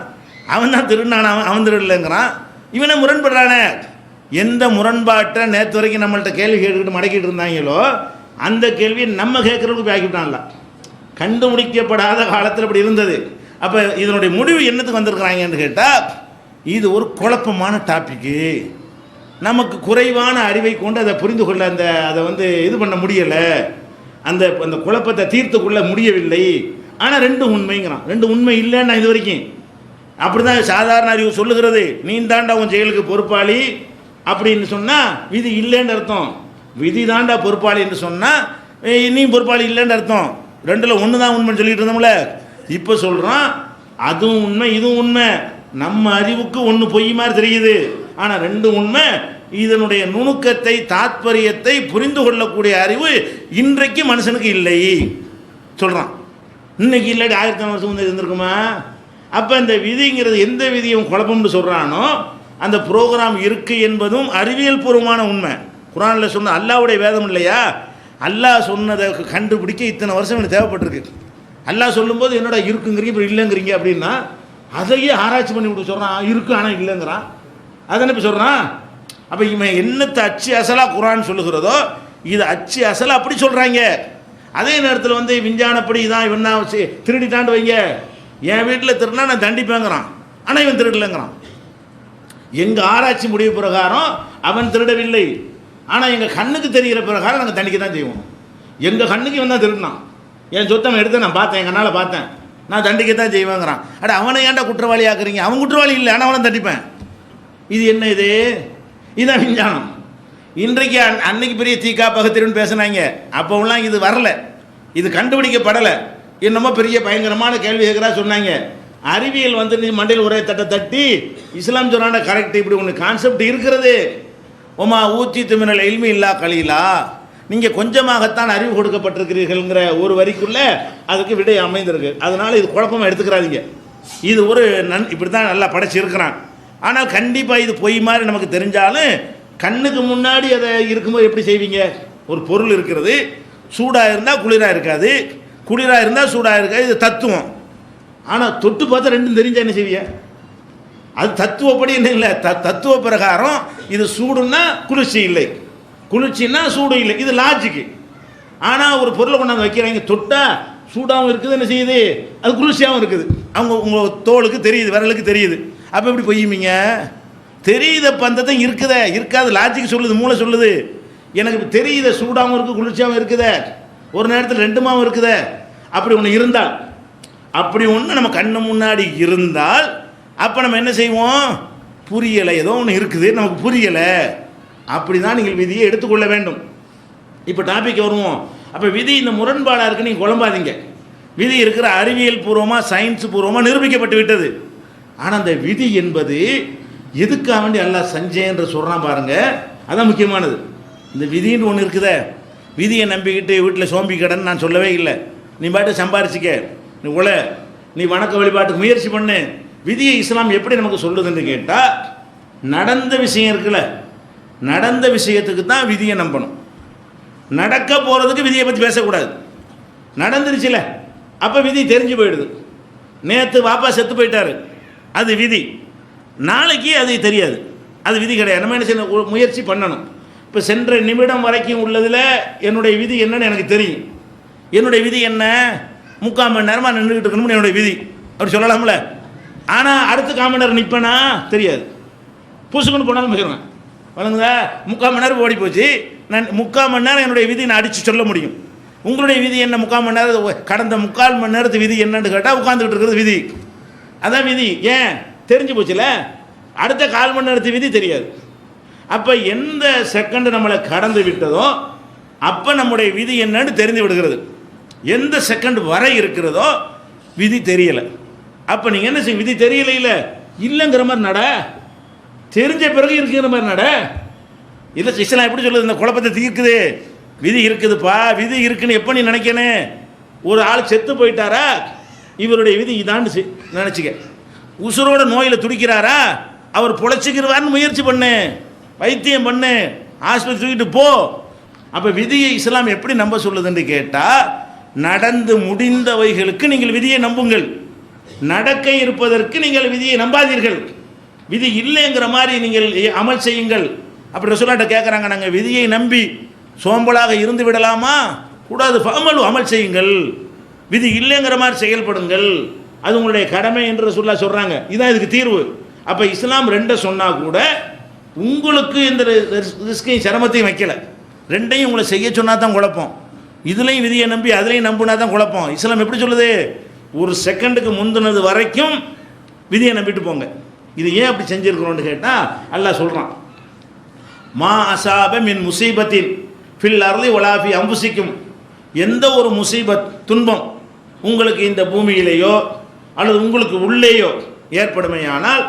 அவன் தான் திருடினான், அவன் திருடலைங்கிறான். இவனை முரண்படுறானே. எந்த முரண்பாட்டை நேற்று வரைக்கும் நம்மள்கிட்ட கேள்வி கேட்டுக்கிட்டு மடக்கிட்டு இருந்தாங்களோ அந்த கேள்வியை நம்ம கேட்குறதுக்கு ஆக்கிவிட்டான்ல. கண்டுபிடிக்கப்படாத காலத்தில் இப்படி இருந்தது. அப்போ இதனுடைய முடிவு என்னத்துக்கு வந்திருக்கிறாங்கன்னு கேட்டால், இது ஒரு குழப்பமான டாப்பிக்கு, நமக்கு குறைவான அறிவை கொண்டு அதை புரிந்து கொள்ள அதை வந்து இது பண்ண முடியலை, அந்த அந்த குழப்பத்தை தீர்த்து கொள்ள முடியவில்லை. ஆனால் ரெண்டு உண்மைங்கிறான். ரெண்டு உண்மை இல்லைன்னா இது வரைக்கும் அப்படி தான் சாதாரண அறிவு சொல்லுகிறது. நீ தாண்டா உன் செயலுக்கு பொறுப்பாளி அப்படின்னு சொன்னால் விதி இல்லைன்னு அர்த்தம். விதி தாண்டா பொறுப்பாளி என்று சொன்னால் நீ பொறுப்பாளி இல்லைன்னு அர்த்தம். ரெண்டில் ஒன்று தான் உண்மைன்னு சொல்லிட்டு இருந்தோம்ல. இப்போ சொல்கிறான் அதுவும் உண்மை இதுவும் உண்மை. நம்ம அறிவுக்கு ஒன்று பொய் மாதிரி தெரியுது, ஆனால் ரெண்டு உண்மை. இதனுடைய நுணுக்கத்தை தாத்பரியத்தை புரிந்து கொள்ளக்கூடிய அறிவு இன்றைக்கு மனுஷனுக்கு இல்லை சொல்கிறான். இன்னைக்கு இல்லாட்டி 1000 வருஷம் முன்னாடி இருந்திருக்குமா? அப்போ இந்த விதிங்கிறது எந்த விதியும் குழப்பம்னு சொல்கிறானோ அந்த ப்ரோக்ராம் இருக்குது என்பதும் அறிவியல் பூர்வமான உண்மை. குரானில் சொன்ன அல்லாவுடைய வேதம் இல்லையா, அல்லாஹ் சொன்னதை கண்டுபிடிக்க இத்தனை வருஷம் எனக்கு தேவைப்பட்டிருக்கு. அல்லாஹ் சொல்லும்போது என்னோட இருக்குங்கிறீங்க இப்போ இல்லைங்கிறீங்க அப்படின்னா அதையே ஆராய்ச்சி பண்ணி விட்டு சொல்கிறான் இருக்கு ஆனால் இல்லைங்கிறான். அதனை இப்போ சொல்கிறான். அப்போ இவன் என்னத்தை அச்சு அசலாக குரான் சொல்லுகிறதோ இது அச்சு அசலாக அப்படி சொல்கிறாங்க. அதே நேரத்தில் வந்து விஞ்ஞானப்படி இதான் இவன் தான் திருடிட்டாண்டு வைங்க, என் வீட்டில் திருடினா நான் தண்டிப்பேங்கிறான், ஆனால் இவன் திருடலைங்கிறான். எங்கள் ஆராய்ச்சி முடிவு பிரகாரம் அவன் திருடவில்லை, ஆனால் எங்கள் கண்ணுக்கு தெரிகிற பிரகாரம் நாங்கள் தண்டிக்க தான் செய்வோம். எங்கள் கண்ணுக்கு இவன் தான் திருடினான், என் சொத்தை அவன் எடுத்து நான் பார்த்தேன், எங்கள் கண்ணால் பார்த்தேன், நான் தண்டிக்க தான் செய்வேங்கிறான். அட அவனை ஏன்டா குற்றவாளி ஆக்குறீங்க? அவன் குற்றவாளி இல்லை, ஆனால் அவனை தண்டிப்பேன். இது என்ன இது? இதுதான் விஞ்ஞானம். இன்றைக்கு அன்னைக்கு பெரிய தீக்கா பகத்திருன்னு பேசுனாங்க, அப்போலாம் இது வரலை, இது கண்டுபிடிக்கப்படலை. என்னமோ பெரிய பயங்கரமான கேள்வி கேட்குறா சொன்னாங்க. அறிவியல் வந்து நீ மண்டையில் ஒரே தட்டி இஸ்லாம் சொன்னாண்ட கரெக்ட், இப்படி ஒன்று கான்செப்ட் இருக்கிறது. ஒமா ஊத்தி திமினல் எல்மி இல்லா கலீலா, நீங்கள் கொஞ்சமாகத்தான் அறிவு கொடுக்கப்பட்டிருக்கிறீர்கள்ங்கிற ஒரு வரிக்குள்ளே அதுக்கு விடை அமைந்திருக்கு. அதனால் இது குழப்பமாக எடுத்துக்கிறாதீங்க. இது ஒரு இப்படி தான் நல்லா படைச்சிருக்கிறான். ஆனால் கண்டிப்பாக இது பொய் மாதிரி நமக்கு தெரிஞ்சாலும் கண்ணுக்கு முன்னாடி அதை இருக்கும்போது எப்படி செய்வீங்க? ஒரு பொருள் இருக்கிறது, சூடாக இருந்தால் குளிராக இருக்காது, குளிராக இருந்தால் சூடாக இருக்காது, இது தத்துவம். ஆனால் தொட்டு பார்த்தா ரெண்டும் தெரிஞ்சால் என்ன செய்வீங்க? அது தத்துவப்படி என்ன இல்லை, தத்துவ பிரகாரம் இது சூடுன்னா குளிர்ச்சி இல்லை, குளிர்ச்சின்னா சூடு இல்லை, இது லாஜிக்கு. ஆனால் ஒரு பொருளை கொண்டாந்து வைக்கிறாங்க, தொட்டால் சூடாகவும் இருக்குது, என்ன செய்யுது, அது குளிர்ச்சியாகவும் இருக்குது, அவங்க உங்கள் தோலுக்கு தெரியுது, விரலுக்கு தெரியுது. அப்போ எப்படி பொய்யுமீங்க? தெரியுத பந்தத்தை இருக்குதே இருக்காது, லாஜிக் சொல்லுது, மூளை சொல்லுது. எனக்கு தெரியுத சூடாகவும் இருக்குது குளிர்ச்சியாகவும் இருக்குதே, ஒரு நேரத்தில் ரெண்டுமாவும் இருக்குதே. அப்படி ஒன்று இருந்தால், அப்படி ஒன்று நம்ம கண்ணு முன்னாடி இருந்தால் அப்போ நம்ம என்ன செய்வோம்? புரியலை, ஏதோ ஒன்று இருக்குது நமக்கு புரியலை, அப்படி தான் நீங்கள் விதியை எடுத்துக்கொள்ள வேண்டும். இப்போ டாபிக் வருவோம். அப்போ விதி இந்த முரண்பாடாக இருக்குது, நீங்கள் குழம்பாதீங்க. விதி இருக்கிற அறிவியல் பூர்வமாக சயின்ஸ் பூர்வமாக நிரூபிக்கப்பட்டு விட்டது. ஆனால் அந்த விதி என்பது எதுக்காக வேண்டி அல்லாஹ் செஞ்சேன்ற சொல்கிறான் பாருங்க, அதான் முக்கியமானது. இந்த விதின்னு ஒன்று இருக்குதே, விதியை நம்பிக்கிட்டு வீட்டில் சோம்பி கடன் நான் சொல்லவே இல்லை. நீ பாட்டு சம்பாரிச்சிக்க, நீ நீ வணக்க வழிபாட்டுக்கு முயற்சி பண்ணு. விதியை இஸ்லாம் எப்படி நமக்கு சொல்லுதுன்னு கேட்டால், நடந்த விஷயம் இருக்குல்ல, நடந்த விஷயத்துக்கு தான் விதியை நம்பணும். நடக்க போகிறதுக்கு விதியை பற்றி பேசக்கூடாது. நடந்துருச்சுல, அப்போ விதி தெரிஞ்சு போயிடுது. நேற்று வாப்பா செத்து போயிட்டாரு, அது விதி. நாளைக்கு அது தெரியாது, அது விதி கிடையாது. நம்ம என்ன செய்யணும், முயற்சி பண்ணணும். இப்போ சென்ற நிமிடம் வரைக்கும் உள்ளதில் என்னுடைய விதி என்னன்னு எனக்கு தெரியும். என்னுடைய விதி என்ன, 3/4 மணி நேரமாக நின்றுக்கிட்டு இருக்கணும்னு என்னுடைய விதி, அப்படி சொல்லலாம்ல. ஆனால் அடுத்த 1/4 மணி நேரம் நிற்பேனா தெரியாது, புசுக்குன்னு போனாலும் போயிடுவேன். வணங்குதா, 3/4 மணி நேரம் ஓடி போச்சு, நான் 3/4 மணி நேரம் என்னுடைய விதி நான் அடித்து சொல்ல முடியும். உங்களுடைய விதி என்ன, 3/4 மணி நேரம், கடந்த 3/4 மணி நேரத்து விதி என்னன்னு கேட்டால் உட்காந்துக்கிட்டு இருக்கிறது விதி, அதான் விதி. ஏன் தெரிஞ்சு போச்சுல, அடுத்த 1/4 மணி நேரத்து விதி தெரியாது. அப்போ எந்த செகண்டு நம்மளை கடந்து விட்டதோ அப்போ நம்முடைய விதி என்னன்னு தெரிந்து விடுகிறது. எந்த செகண்ட் வரை இருக்கிறதோ விதி தெரியலை. அப்போ நீங்கள் என்ன செய்ய, விதி தெரியல இல்லை இல்லைங்கிற மாதிரி நட, தெரிஞ்ச பிறகு இருக்கிற மாதிரி நட. இல்லை இஸ்லாம் எப்படி சொல்லுது, இந்த குழப்பத்தை தீர்க்குது. விதி இருக்குதுப்பா, விதி இருக்குன்னு எப்போ நீ நினைக்கணும். ஒரு ஆள் செத்து போயிட்டாரா, இவருடைய விதி இதான்னு நினச்சிக்க. உசுரோட நோயில் துடிக்கிறாரா, அவர் பொழைச்சிக்கிறவார்னு முயற்சி பண்ணு, வைத்தியம் பண்ணு, ஆஸ்பத்திரி தூக்கிட்டு போ. அப்போ விதியை இஸ்லாம் எப்படி நம்ப சொல்லுதுன்னு கேட்டால், நடந்து முடிந்தவைகளுக்கு நீங்கள் விதியை நம்புங்கள், நடக்க இருப்பதற்கு நீங்கள் விதியை நம்பாதீர்கள். விதி இல்லைங்கிற மாதிரி நீங்கள் அமல் செய்யுங்கள். அப்படி ரசூலுல்லாஹ் கேட்குறாங்க, நாங்கள் விதியை நம்பி சோம்பலாக இருந்து விடலாமா? கூடாது. ஃபஅமலு, அமல் செய்யுங்கள், விதி இல்லைங்கிற மாதிரி செயல்படுங்கள், அது உங்களுடைய கடமை என்று ரசூலுல்லாஹ் சொல்கிறாங்க. இதுதான் இதுக்கு தீர்வு. அப்போ இஸ்லாம் ரெண்டை சொன்னால் கூட உங்களுக்கு இந்த ரிஸ்கையும் சிரமத்தையும் வைக்கலை. ரெண்டையும் உங்களை செய்ய சொன்னால் தான் குழப்பம். இதுலேயும் விதியை நம்பி அதுலேயும் நம்பினா தான் குழப்பம். இஸ்லாம் எப்படி சொல்லுது, ஒரு செகண்டுக்கு முந்தினது வரைக்கும் விதியை நம்பிட்டு போங்க. இது ஏன் அப்படி செஞ்சுருக்கிறோன்னு கேட்டால் அல்லாஹ் சொல்கிறான், மா அசாப மின் முசீபத்தின் ஃபில் அர்லி வலாஃபி அம்புசிக்கும். எந்த ஒரு முசீபத் துன்பம் உங்களுக்கு இந்த பூமியிலேயோ அல்லது உங்களுக்கு உள்ளேயோ ஏற்படுமையானால்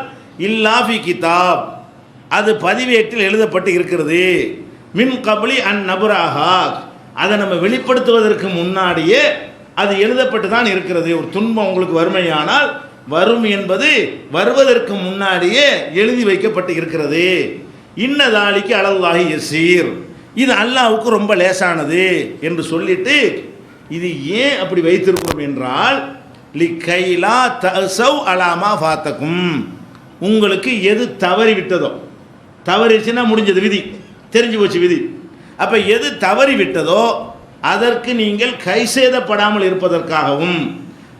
இல்லாஃபி கிதாப், அது பதிவேட்டில் எழுதப்பட்டு இருக்கிறது. மின் கபலி அன் நபுராகா, அதை நம்ம வெளிப்படுத்துவதற்கு முன்னாடியே அது எழுதப்பட்டு தான் இருக்கிறது. ஒரு துன்பம் உங்களுக்கு வறுமையானால் வரும் என்பது வருவதற்கு முன்னாடியே எழுதி வைக்கப்பட்டு இருக்கிறது. இன்னதாலிக்கு அலல்லாஹி யசீர், இது அல்லாஹ்வுக்கு ரொம்ப லேசானது என்று சொல்லிட்டு, இது ஏன் அப்படி வைத்திருக்கிறோம் என்றால், லிகைலா தஸவ் அலாமா ஃபாத்தக்கும், உங்களுக்கு எது தவறி விட்டதோ, தவறிச்சுன்னா முடிஞ்சது, விதி தெரிஞ்சு போச்சு விதி. அப்போ எது தவறி விட்டதோ அதற்கு நீங்கள் கைசேதப்படாமல் இருப்பதற்காகவும்,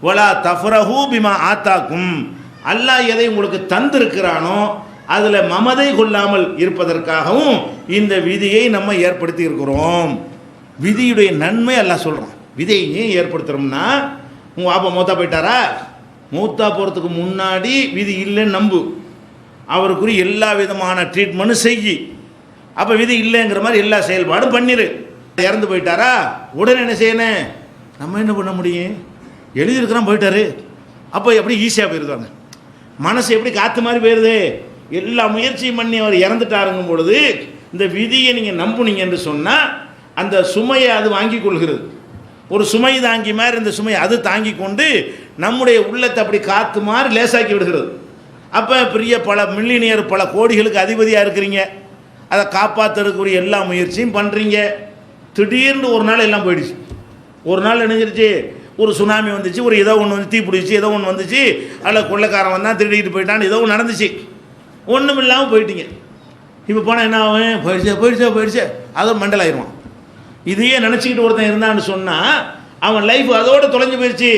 வலா தஃப்ரஹூ பிமா ஆத்தாக்கும், அல்லாஹ் எதை உங்களுக்கு தந்திருக்கிறானோ அதில் மமதை கொள்ளாமல் இருப்பதற்காகவும் இந்த விதியை நம்ம ஏற்படுத்தி இருக்கிறோம். விதியுடைய நன்மை அல்லாஹ் சொல்கிறான். விதியை ஏன் ஏற்படுத்துகிறோம்னா, உங்கள் அப்பா மூத்தா போயிட்டாரா, மூத்தா போகிறதுக்கு முன்னாடி விதி இல்லைன்னு நம்பு, அவருக்குரிய எல்லா விதமான ட்ரீட்மெண்ட்டும் செய். அப்போ விதி இல்லைங்கிற மாதிரி எல்லா செயல்பாடும் பண்ணிடு. இறந்து போயிட்டாரா, உடனே என்ன செய்யணும், நம்ம என்ன பண்ண முடியும், எழுதியிருக்கிறோம் போயிட்டாரு. அப்போ எப்படி ஈஸியாக போயிருந்தாங்க, மனசு எப்படி காற்று மாதிரி போயிடுது. எல்லா முயற்சியும் பண்ணி அவர் இறந்துட்டாருங்கும் பொழுது இந்த விதியை நீங்கள் நம்புனீங்க என்று சொன்னால் அந்த சுமையை அது வாங்கி கொள்கிறது. ஒரு சுமை தாங்கி மாதிரி இந்த சுமையை அது தாங்கி கொண்டு நம்முடைய உள்ளத்தை அப்படி காற்று மாதிரி லேசாக்கி விடுகிறது. அப்போ பெரிய பல மில்லினியர், பல கோடிகளுக்கு அதிபதியாக இருக்கிறீங்க, அதை காப்பாற்றுறதுக்குரிய எல்லா முயற்சியும் பண்ணுறீங்க. திடீர்னு ஒரு நாள் எல்லாம் போயிடுச்சு. ஒரு நாள் நினைஞ்சிருச்சு, ஒரு சுனாமி வந்துச்சு, ஒரு ஏதோ ஒன்று வந்து தீ பிடிச்சி, ஏதோ ஒன்று வந்துச்சு, அதில் கொள்ளைக்காரன் வந்தான் திருடிட்டு போயிட்டான்னு ஏதோ ஒன்று நடந்துச்சு, ஒன்றும் இல்லாமல் போயிட்டீங்க. இப்போ போனால் என்ன ஆகும், போயிடுச்சே அதோ மண்டல் ஆயிடுவான். இதையே நினச்சிக்கிட்டு ஒருத்தன் இருந்தான்னு சொன்னால் அவன் லைஃப் அதோடு தொலைஞ்சு போயிடுச்சு.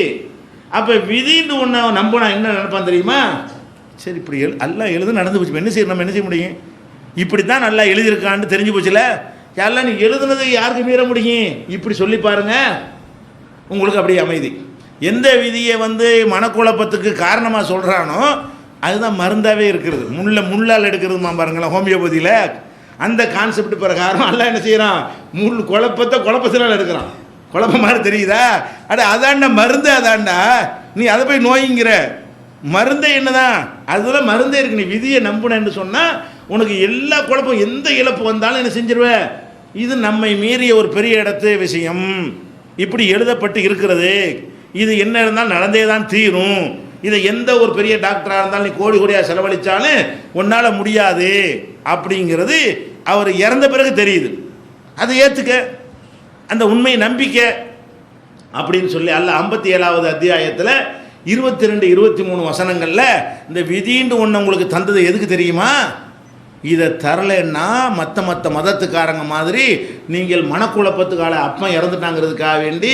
அப்போ விதின்னு ஒன்று அவன் நம்பினா என்ன நினைப்பான் தெரியுமா, சரி இப்படி எல்லாம் எழுது நடந்து போச்சு, என்ன செய்ய, நம்ம என்ன செய்ய முடியும், இப்படி தான் நல்லா எழுதியிருக்கான்னு தெரிஞ்சு போச்சுல, யாரெல்லாம் நீ எழுதுனது யாருக்கு மீற முடியும், இப்படி சொல்லி பாருங்க, உங்களுக்கு அப்படியே அமைதி. எந்த விதியை மனக்குழப்பத்துக்கு காரணமாக சொல்கிறானோ அதுதான் மருந்தாகவே இருக்கிறது. முள்ளால் எடுக்கிறதுமா பாருங்களேன் ஹோமியோபதியில், அந்த கான்செப்ட் பிரகாரம் எல்லாம் என்ன செய்கிறான், குழப்பத்தினால் எடுக்கிறான். குழப்பம் மாதிரி தெரியுதா, அதாண்டா மருந்து, அதாண்டா நீ அதை போய் நோய்ங்கிற மருந்தே என்னதான், அதுதான் மருந்தே இருக்கு. நீ விதியை நம்புனேன்னு சொன்னால் உனக்கு எல்லா குழப்பம், எந்த இழப்பு வந்தாலும் என்ன செஞ்சிருவேன், இது நம்மை மீறிய ஒரு பெரிய இடத்து விஷயம், இப்படி எழுதப்பட்டு இருக்கிறது, இது என்ன இருந்தாலும் நடந்தே தான் தீரும், இதை எந்த ஒரு பெரிய டாக்டராக இருந்தாலும் நீ கோடி கோடியாக செலவழித்தாலும் உன்னால் முடியாது அப்படிங்கிறது அவர் இறந்த பிறகு தெரியுது. அதை ஏற்றுக்க, அந்த உண்மை நம்பிக்கை அப்படின்னு சொல்லி அல்லாஹ் 57வது அத்தியாயத்தில் 22, 23 வசனங்களில் இந்த விதின்னு ஒன்று உங்களுக்கு தந்தது எதுக்கு தெரியுமா? இதை தரலைன்னா மற்ற மதத்துக்காரங்க மாதிரி நீங்கள் மனக்குழப்பத்துக்கால அப்பா இறந்துட்டாங்கிறதுக்காக வேண்டி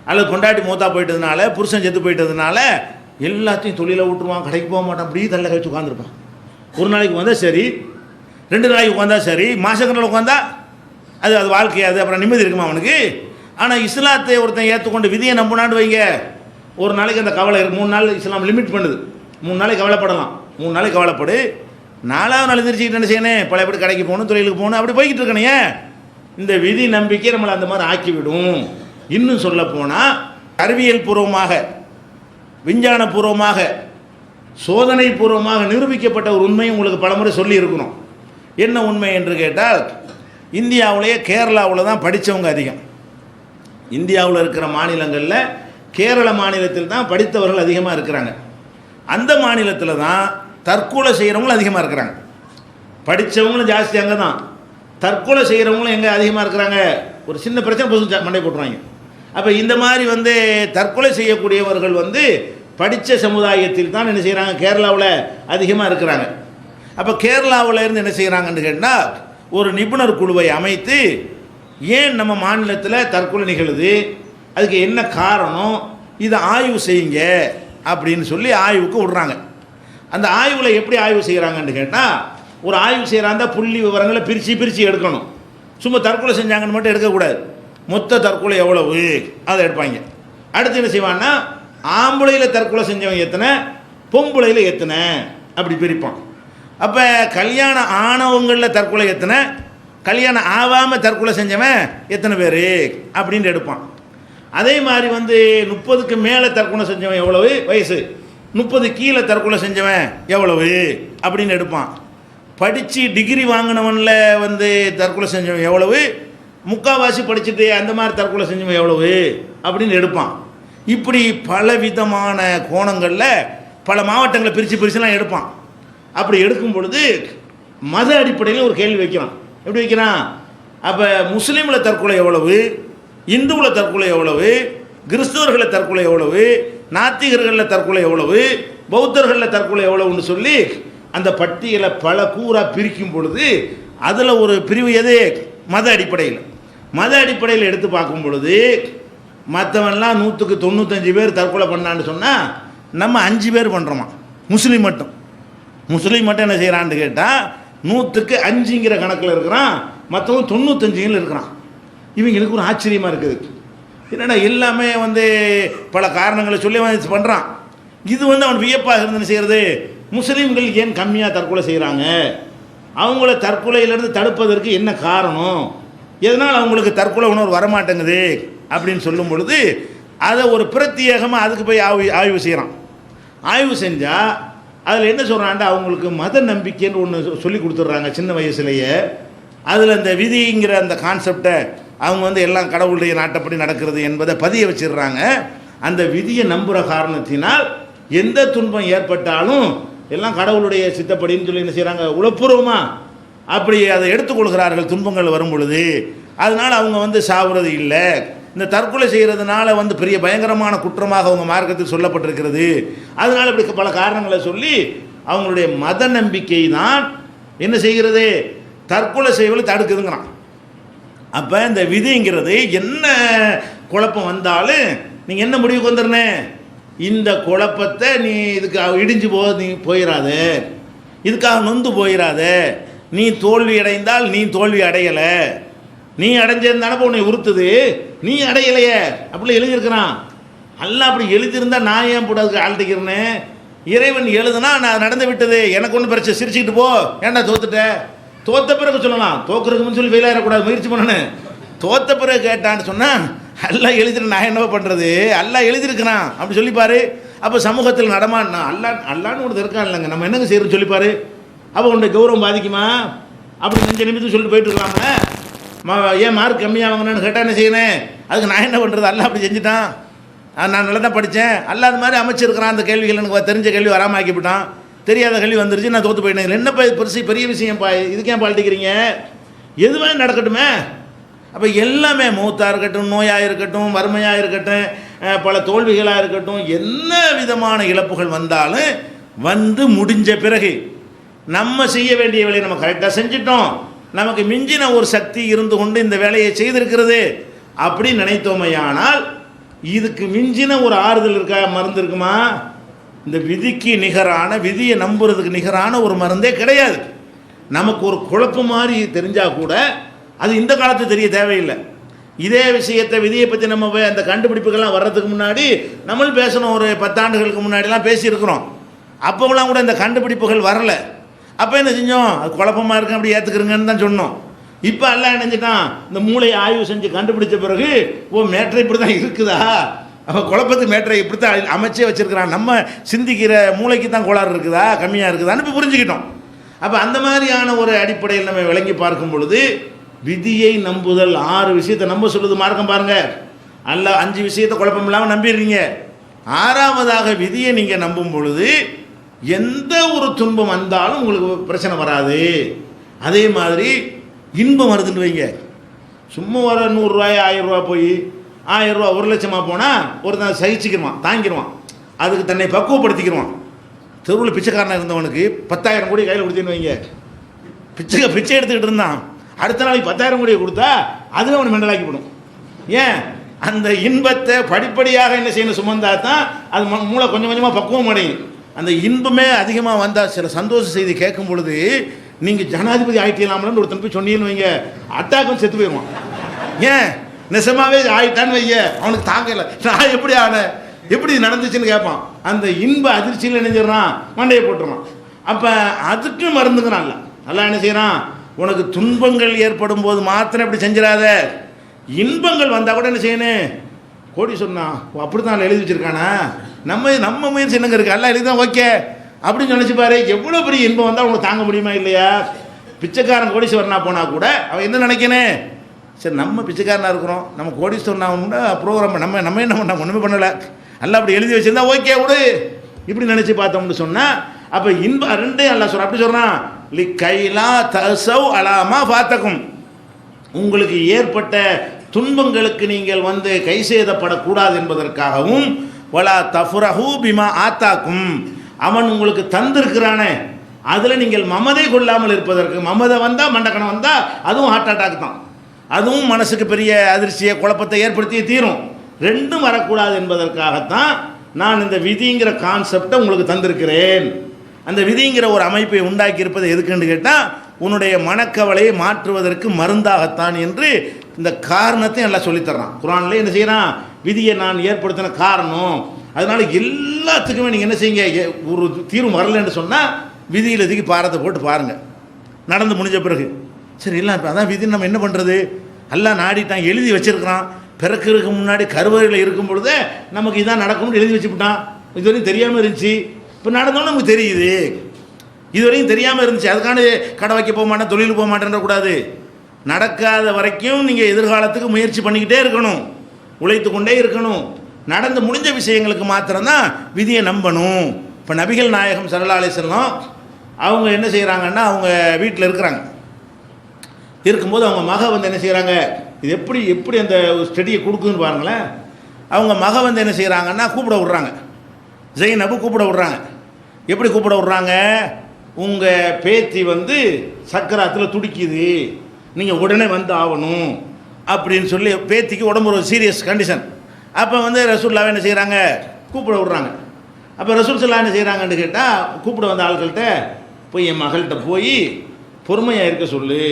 அல்லது கொண்டாட்டி மூத்தா போயிட்டதுனால புருஷன் செத்து போயிட்டதுனால எல்லாத்தையும் தொழிலை விட்டுருவான், கடைக்கு போக மாட்டான், அப்படியே தள்ள கழிச்சு உட்காந்துருப்பான். ஒரு நாளைக்கு வந்தால் சரி, 2 நாளைக்கு உட்காந்தா சரி, மாதக்கணக்கில் உட்காந்தா அது வாழ்க்கையாது, அப்புறம் நிம்மதி இருக்குமா அவனுக்கு? ஆனால் இஸ்லாத்தை ஒருத்தன் ஏற்றுக்கொண்டு விதியை நம்பினான்னு வைங்க, ஒரு நாளைக்கு அந்த கவலை இருக்கு. 3 நாள் இஸ்லாம் லிமிட் பண்ணுது, 3 நாளைக்கு கவலைப்படலாம், 3 நாளைக்கு கவலைப்படு, 4வது நாள் எந்திரிச்சிக்கிட்டு என்ன செய்யணும், பழையபடி கடைக்கு போகணும், தொழிலுக்கு போகணும், அப்படி போய்கிட்டு இருக்கணையே. இந்த விதி நம்பிக்கை நம்மளை அந்த மாதிரி ஆக்கிவிடும். இன்னும் சொல்ல போனால் அறிவியல் பூர்வமாக, விஞ்ஞான பூர்வமாக, சோதனை பூர்வமாக நிரூபிக்கப்பட்ட ஒரு உண்மையை உங்களுக்கு பலமுறை சொல்லி இருக்கணும். என்ன உண்மை என்று கேட்டால், இந்தியாவிலேயே கேரளாவில் தான் படித்தவங்க அதிகம். இந்தியாவில் இருக்கிற மாநிலங்களில் கேரள மாநிலத்தில் தான் படித்தவர்கள் அதிகமாக இருக்கிறாங்க. அந்த மாநிலத்தில் தான் தற்கொலை செய்கிறவங்களும் அதிகமாக இருக்கிறாங்க. படித்தவங்களும் ஜாஸ்தி அங்கே தான், தற்கொலை செய்கிறவங்களும் எங்கே அதிகமாக இருக்கிறாங்க? ஒரு சின்ன பிரச்சனை புதுசு மண்டை போட்டுருவாங்க. அப்போ இந்த மாதிரி தற்கொலை செய்யக்கூடியவர்கள் படித்த சமுதாயத்தில் தான் என்ன செய்கிறாங்க, கேரளாவில் அதிகமாக இருக்கிறாங்க. அப்போ கேரளாவில் இருந்து என்ன செய்கிறாங்கன்னு கேட்டால், ஒரு நிபுணர் குழுவை அமைத்து ஏன் நம்ம மாநிலத்தில் தற்கொலை நிகழுது, அதுக்கு என்ன காரணம், இதை ஆய்வு செய்யுங்க அப்படின்னு சொல்லி ஆய்வுக்கு விடுறாங்க. அந்த ஆய்வில் எப்படி ஆய்வு செய்கிறாங்கன்னு கேட்டால், ஒரு ஆய்வு செய்கிறாங்க புள்ளி விவரங்களை பிரித்து எடுக்கணும். சும்மா தற்கொலை செஞ்சாங்கன்னு மட்டும் எடுக்கக்கூடாது, மொத்த தற்கொலை எவ்வளவு அதை எடுப்பாங்க. அடுத்து என்ன செய்வான்னா, ஆம்பளையில் தற்கொலை செஞ்சவன் எத்தனை, பொம்பளையில் எத்தனை, அப்படி பிரிப்பான். அப்போ கல்யாணம் ஆனவங்களில் தற்கொலை எத்தனை, கல்யாணம் ஆகாமல் தற்கொலை செஞ்சவன் எத்தனை பேர் அப்படின்னு எடுப்பான். அதே மாதிரி 30க்கு மேலே தற்கொலை செஞ்சவன் எவ்வளவு வயசு, 30 கீழே தற்கொலை செஞ்சவன் எவ்வளவு அப்படின்னு எடுப்பான். படித்து டிகிரி வாங்கினவனில் தற்கொலை செஞ்சவன் எவ்வளவு, முக்கால்வாசி படிச்சுட்டு அந்த மாதிரி தற்கொலை செஞ்சவன் எவ்வளவு அப்படின்னு எடுப்பான். இப்படி பல விதமான கோணங்களில் பல மாவட்டங்களை பிரிச்சுலாம் எடுப்பான். அப்படி எடுக்கும் பொழுது மத அடிப்படையில் ஒரு கேள்வி வைக்கிறான். எப்படி வைக்கிறான்? அப்போ முஸ்லீமில் தற்கொலை எவ்வளவு, இந்துவில் தற்கொலை எவ்வளவு, கிறிஸ்தவர்களில் தற்கொலை எவ்வளவு, நாத்திகர்களில் தற்கொலை எவ்வளவு, பௌத்தர்களில் தற்கொலை எவ்வளவுன்னு சொல்லி அந்த பட்டியலை பல கூறாக பிரிக்கும் பொழுது அதில் ஒரு பிரிவு எது, மத அடிப்படையில். மத அடிப்படையில் எடுத்து பார்க்கும் பொழுது மற்றவன்லாம் 100க்கு 95 பேர் தற்கொலை பண்ணான்னு சொன்னால் நம்ம 5 பேர் பண்ணுறோமா, முஸ்லீம் மட்டும் என்ன செய்கிறான்னு கேட்டால் 100க்கு 5ங்கிற கணக்கில் இருக்கிறான், மற்றவங்க 95கள் இருக்கிறான். இவங்களுக்கு ஒரு ஆச்சரியமாக இருக்குது, என்னடா எல்லாமே பல காரணங்களை சொல்லி பண்ணுறான். இது அவன் வியப்பாக இருந்து செய்கிறது, முஸ்லீம்கள் ஏன் கம்மியாக தற்கொலை செய்கிறாங்க, அவங்கள தற்கொலையிலேருந்து தடுப்பதற்கு என்ன காரணம், எதனால் அவங்களுக்கு தற்கொலை உணர்வு வரமாட்டேங்குது அப்படின்னு சொல்லும் பொழுது அதை ஒரு பிரத்யேகமாக அதுக்கு போய் ஆய்வு செய்கிறான். ஆய்வு செஞ்சால் அதில் என்ன சொல்கிறான்டா, அவங்களுக்கு மத நம்பிக்கைன்னு ஒன்று சொல்லி கொடுத்துட்றாங்க சின்ன வயசுலேயே. அதில் அந்த விதிங்கிற அந்த கான்செப்டை அவங்க எல்லாம் கடவுளுடைய நாட்டப்படி நடக்கிறது என்பதை பதிய வச்சிடுறாங்க. அந்த விதியை நம்புகிற காரணத்தினால் எந்த துன்பம் ஏற்பட்டாலும் எல்லாம் கடவுளுடைய சித்தப்படின்னு சொல்லி என்ன செய்கிறாங்க, உளப்பூர்வமாக அப்படி அதை எடுத்துக்கொள்கிறார்கள் துன்பங்கள் வரும் பொழுது. அதனால் அவங்க சாவுறது இல்லை. இந்த தற்கொலை செய்கிறதுனால பெரிய பயங்கரமான குற்றமாக அவங்க மார்க்கத்தில் சொல்லப்பட்டிருக்கிறது. அதனால் இப்படி பல காரணங்களை சொல்லி அவங்களுடைய மத நம்பிக்கை தான் என்ன செய்கிறது, தற்கொலை செய்வதை தடுக்குதுங்கிறான். அப்போ இந்த விதிங்கிறது என்ன குழப்பம் வந்தாலும் நீங்கள் என்ன முடிவுக்கு வந்துடுனே, இந்த குழப்பத்தை நீ இதுக்கு இடிஞ்சு நீ போயிடாத, இதுக்காக நொந்து போயிடாத, நீ தோல்வி அடைந்தால் நீ தோல்வி அடையலை, நீ அடைஞ்சிருந்தானப்போ உன்னை உறுத்துது, நீ அடையலையே அப்படி எழுதியிருக்கிறான். எல்லாம் அப்படி எழுதியிருந்தா நான் ஏன் போடாதுக்கு ஆழ்த்திக்கிறேன்னு, இறைவன் எழுதுனா நான் நடந்து விட்டது, எனக்கு ஒன்றும் பிரச்சனை, சிரிச்சுக்கிட்டு போ, ஏன்டா தோத்த பிறகு சொல்லலாம், தோக்குறதுக்குன்னு சொல்லி ஃபெயில் ஆகிடக்கூடாது, முயற்சி பண்ணனு. தோத்த பிறகு கேட்டான்னு சொன்னால் எல்லாம் எழுதிட்டு நான் என்ன பண்ணுறது, எல்லாம் எழுதியிருக்கிறான் அப்படி சொல்லிப்பார். அப்போ சமூகத்தில் நடமாடினா அல்லான்னு ஒன்று இருக்கான் இல்லைங்க, நம்ம என்னங்க செய்யறோம்னு சொல்லிப்பார். அப்போ உன்னுடைய கௌரவம் பாதிக்குமா, அப்படி 5 நிமிஷம் சொல்லிட்டு போயிட்டு இருக்கலாமே. ஏன் மார்க் கம்மியாக வாங்கினேன்னு கேட்டால் என்ன செய்யணும்? அதுக்கு நான் என்ன பண்ணுறது? அல்லாஹ் அப்படி செஞ்சுட்டான். நான் நல்லா தான் படித்தேன், அல்லாஹ் அது மாதிரி அமைச்சிருக்கிறான். அந்த கேள்விகள் எனக்கு தெரிஞ்ச கேள்வி வராமல் ஆக்கிவிட்டான், தெரியாத கேள்வி வந்துருச்சு, நான் தோற்று போயிட்டேன். என்னப்பா பெருசு பெரிய விஷயம்ப்பா, இதுக்கு ஏன் பாழ்த்திக்கிறீங்க? எதுவுமே நடக்கட்டுமே. அப்போ எல்லாமே மௌத்தாக இருக்கட்டும், நோயாக இருக்கட்டும், வறுமையாக இருக்கட்டும், பல தோல்விகளாக இருக்கட்டும், என்ன விதமான இழப்புகள் வந்தாலும் வந்து முடிஞ்ச பிறகு நம்ம செய்ய வேண்டிய வேலையை நம்ம கரெக்டாக செஞ்சிட்டோம், நமக்கு மிஞ்சின ஒரு சக்தி இருந்து கொண்டு இந்த வேலையை செய்திருக்கிறது அப்படி நினைத்தோமையானால் இதுக்கு மிஞ்சின ஒரு ஆறுதல் இருக்கா, மருந்து இருக்குமா? இந்த விதிக்கு நிகரான, விதியை நம்புறதுக்கு நிகரான ஒரு மருந்தே கிடையாது. நமக்கு ஒரு குழப்பம் மாதிரி தெரிஞ்சால் கூட அது இந்த காலத்து தெரிய தேவையில்லை. இதே விஷயத்தை, விதியை பற்றி நம்ம அந்த கண்டுபிடிப்புகள்லாம் வர்றதுக்கு முன்னாடி நம்மளும் பேசணும். ஒரு 10 ஆண்டுகளுக்கு முன்னாடிலாம் பேசியிருக்கிறோம். அப்போலாம் கூட இந்த கண்டுபிடிப்புகள் வரலை. அப்போ என்ன செஞ்சோம்? அது குழப்பமாக இருக்கு, அப்படி ஏற்றுக்கிறங்கன்னு தான் சொன்னோம். இப்போ எல்லாம் நினைஞ்சிட்டான், இந்த மூளையை ஆய்வு செஞ்சு கண்டுபிடிச்ச பிறகு மேட்ரை இப்படி தான் இருக்குதா, அவன் குழப்பத்து மேட்ரை இப்படி தான் அமைச்சே வச்சுருக்கிறான், நம்ம சிந்திக்கிற மூளைக்கு தான் கோளாறு இருக்குதா, கம்மியாக இருக்குதான்னு இப்போ புரிஞ்சுக்கிட்டோம். அப்போ அந்த மாதிரியான ஒரு அடிப்படையில் நம்ம விளங்கி பார்க்கும் பொழுது விதியை நம்புதல், 6 விஷயத்தை நம்ப சொல்லுது மார்க்கம். பாருங்கள், அல்ல 5 விஷயத்தை குழப்பம் இல்லாமல் நம்பிடுறீங்க. 6ஆவதாக விதியை நீங்கள் நம்பும் பொழுது எந்த ஒரு துன்பம் வந்தாலும் உங்களுக்கு பிரச்சனை வராது. அதே மாதிரி இன்பம் வருதுன்னு வைங்க, சும்மா வர 100 ரூபாய் 1000 ரூபா போய் 1000 ரூபா 1 லட்சமாக போனால் ஒருத்தன் சகிச்சுக்கிடுவான், தாங்கிடுவான், அதுக்கு தன்னை பக்குவப்படுத்திக்கிடுவான். தெருவில் பிச்சைக்காரனாக இருந்தவனுக்கு 10,000 கோடி கையில் கொடுத்தேன்னு வைங்க, பிச்சை எடுத்துக்கிட்டு இருந்தான், அடுத்த நாளைக்கு 10,000 கோடியை கொடுத்தா அதுவே அவனை மெண்டலாக்கிவிடும். ஏன்? அந்த இன்பத்தை படிப்படியாக என்ன செய்யணும், சுமந்தா தான் அது மூளை கொஞ்சம் கொஞ்சமாக பக்குவம் அடையும். அந்த இன்பமே அதிகமாக வந்தால் சில சந்தோஷ செய்தி கேட்கும் பொழுது நீங்கள் ஜனாதிபதி ஆகிட்டலாமலன்னு ஒருத்தன் போய் சொன்னீங்கன்னு வைங்க, அட்டாக்கும் செத்து போயிடுவான். ஏன்? நெசமாகவே ஆகிட்டான்னு வைங்க, அவனுக்கு தாங்கலை, நான் எப்படி ஆனேன், எப்படி நடந்துச்சுன்னு கேட்பான். அந்த இன்ப அதிர்ச்சியில் நினைஞ்சிடறான், மண்டையை போட்டுறான். அப்போ அதுக்கு மருந்துங்கிறான்ல, நல்லா என்ன செய்கிறான், உனக்கு துன்பங்கள் ஏற்படும் போது மாத்திரம் இப்படி செஞ்சிடாத, இன்பங்கள் வந்தால் கூட என்ன செய்யணும், கோடி சொன்னான் அப்படி தான் எழுதி வச்சுருக்கானா, நம்ம முயற்சி என்னங்க இருக்குது, எல்லாம் எழுதி தான் ஓகே அப்படின்னு நினச்சி பாரு. எவ்வளோ பெரிய இன்பம் வந்தால் உங்களுக்கு தாங்க முடியுமா இல்லையா? பிச்சைக்காரன் கோடீஸ்வரனா போனால் கூட அவன் என்ன நினைக்கணும், சரி நம்ம பிச்சைக்காரனாக இருக்கிறோம், நம்ம கோடீஸ்வரனா ப்ரோக்ராம் நம்ம என்ன பண்ண ஒன்றுமே பண்ணலை, எல்லாம் அப்படி எழுதி வச்சுருந்தா ஓகே விடு இப்படி நினச்சி பார்த்தோம்னு சொன்னால் அப்போ இன்பம் 2 அல்ல சொல்கிறான். அப்படி சொல்கிறான், லி கைலா தசவ் அலாமா பார்த்தக்கும், உங்களுக்கு ஏற்பட்ட துன்பங்களுக்கு நீங்கள் வந்து கை சேதப்படக்கூடாது என்பதற்காகவும், வலா தஃப்ரஹு பிமா ஆத்தாக்கும், அவன் உங்களுக்கு தந்திருக்கிறானே அதில் நீங்கள் மமதை கொள்ளாமல் இருப்பதற்கு. மமதை வந்தால், மண்டக்கணம் வந்தால் அதுவும் ஹார்ட் அட்டாக் தான், அதுவும் மனசுக்கு பெரிய அதிர்ச்சியை குழப்பத்தை ஏற்படுத்தியே தீரும். 2 வரக்கூடாது என்பதற்காகத்தான் நான் இந்த விதிங்கிற கான்செப்டை உங்களுக்கு தந்திருக்கிறேன். அந்த விதிங்கிற ஒரு அமைப்பை உண்டாக்கி இருப்பது எதுக்குன்னு கேட்டால் உன்னுடைய மனக்கவலையை மாற்றுவதற்கு மருந்தாகத்தான் என்று இந்த காரணத்தை நல்லா சொல்லித்தர்றான். குர்ஆன்ல என்ன செய்யறான், விதியை நான் ஏற்படுத்தின காரணம், அதனால எல்லாத்துக்குமே நீங்கள் என்ன செய்யுங்க, ஒரு தீர்வு வரலன்னு சொன்னால் விதியில் எதுக்கு பாரத்தை போட்டு பாருங்கள், நடந்து முடிஞ்ச பிறகு சரி இல்லை இப்போ அதான் விதி, நம்ம என்ன பண்ணுறது, எல்லாம் நாடிட்டான், எழுதி வச்சிருக்கிறான், பிறக்கிறதுக்கு முன்னாடி கருவறையில் இருக்கும் பொழுதே நமக்கு இதான் நடக்கும்னு எழுதி வச்சுவிட்டான். இதுவரையும் தெரியாமல் இருந்துச்சு, இப்போ நடந்தோன்னு நமக்கு தெரியுது. இதுவரையும் தெரியாமல் இருந்துச்சு, அதுக்கான கடை வைக்க போக மாட்டேன், தொழில் போக மாட்டேன்ற கூடாது. நடக்காத வரைக்கும் நீங்கள் எதிர்காலத்துக்கு முயற்சி பண்ணிக்கிட்டே இருக்கணும், உழைத்து கொண்டே இருக்கணும். நடந்து முடிஞ்ச விஷயங்களுக்கு மாத்திரம்தான் விதியை நம்பணும். இப்போ நபிகள் நாயகம் ஸல்லல்லாஹு அலைஹி வஸல்லம் அவங்க என்ன செய்கிறாங்கன்னா, அவங்க வீட்டில் இருக்கும்போது அவங்க மக வந்து என்ன செய்கிறாங்க, இது எப்படி அந்த ஸ்டடியை கொடுக்குன்னு பாருங்களேன். அவங்க மக வந்து என்ன செய்கிறாங்கன்னா கூப்பிட விட்றாங்க, ஜெய்னபு கூப்பிட விட்றாங்க. எப்படி கூப்பிட விட்றாங்க, உங்கள் பேத்தி வந்து சக்கராத்தில் துடிக்குது, நீங்கள் உடனே வந்து ஆகணும் அப்படின்னு சொல்லி, பேத்திக்கு உடம்பு ஒரு சீரியஸ் கண்டிஷன். அப்போ வந்து ரசூலுல்லாஹ் என்ன செய்கிறாங்க, கூப்பிட விட்றாங்க. அப்போ ரசூல் ஸல்லல்லாஹு என்ன செய்கிறாங்கன்னு கேட்டால், கூப்பிட வந்த ஆட்கள்கிட்ட போய் என் மகள்கிட்ட போய் பொறுமையாக இருக்க சொல்லு,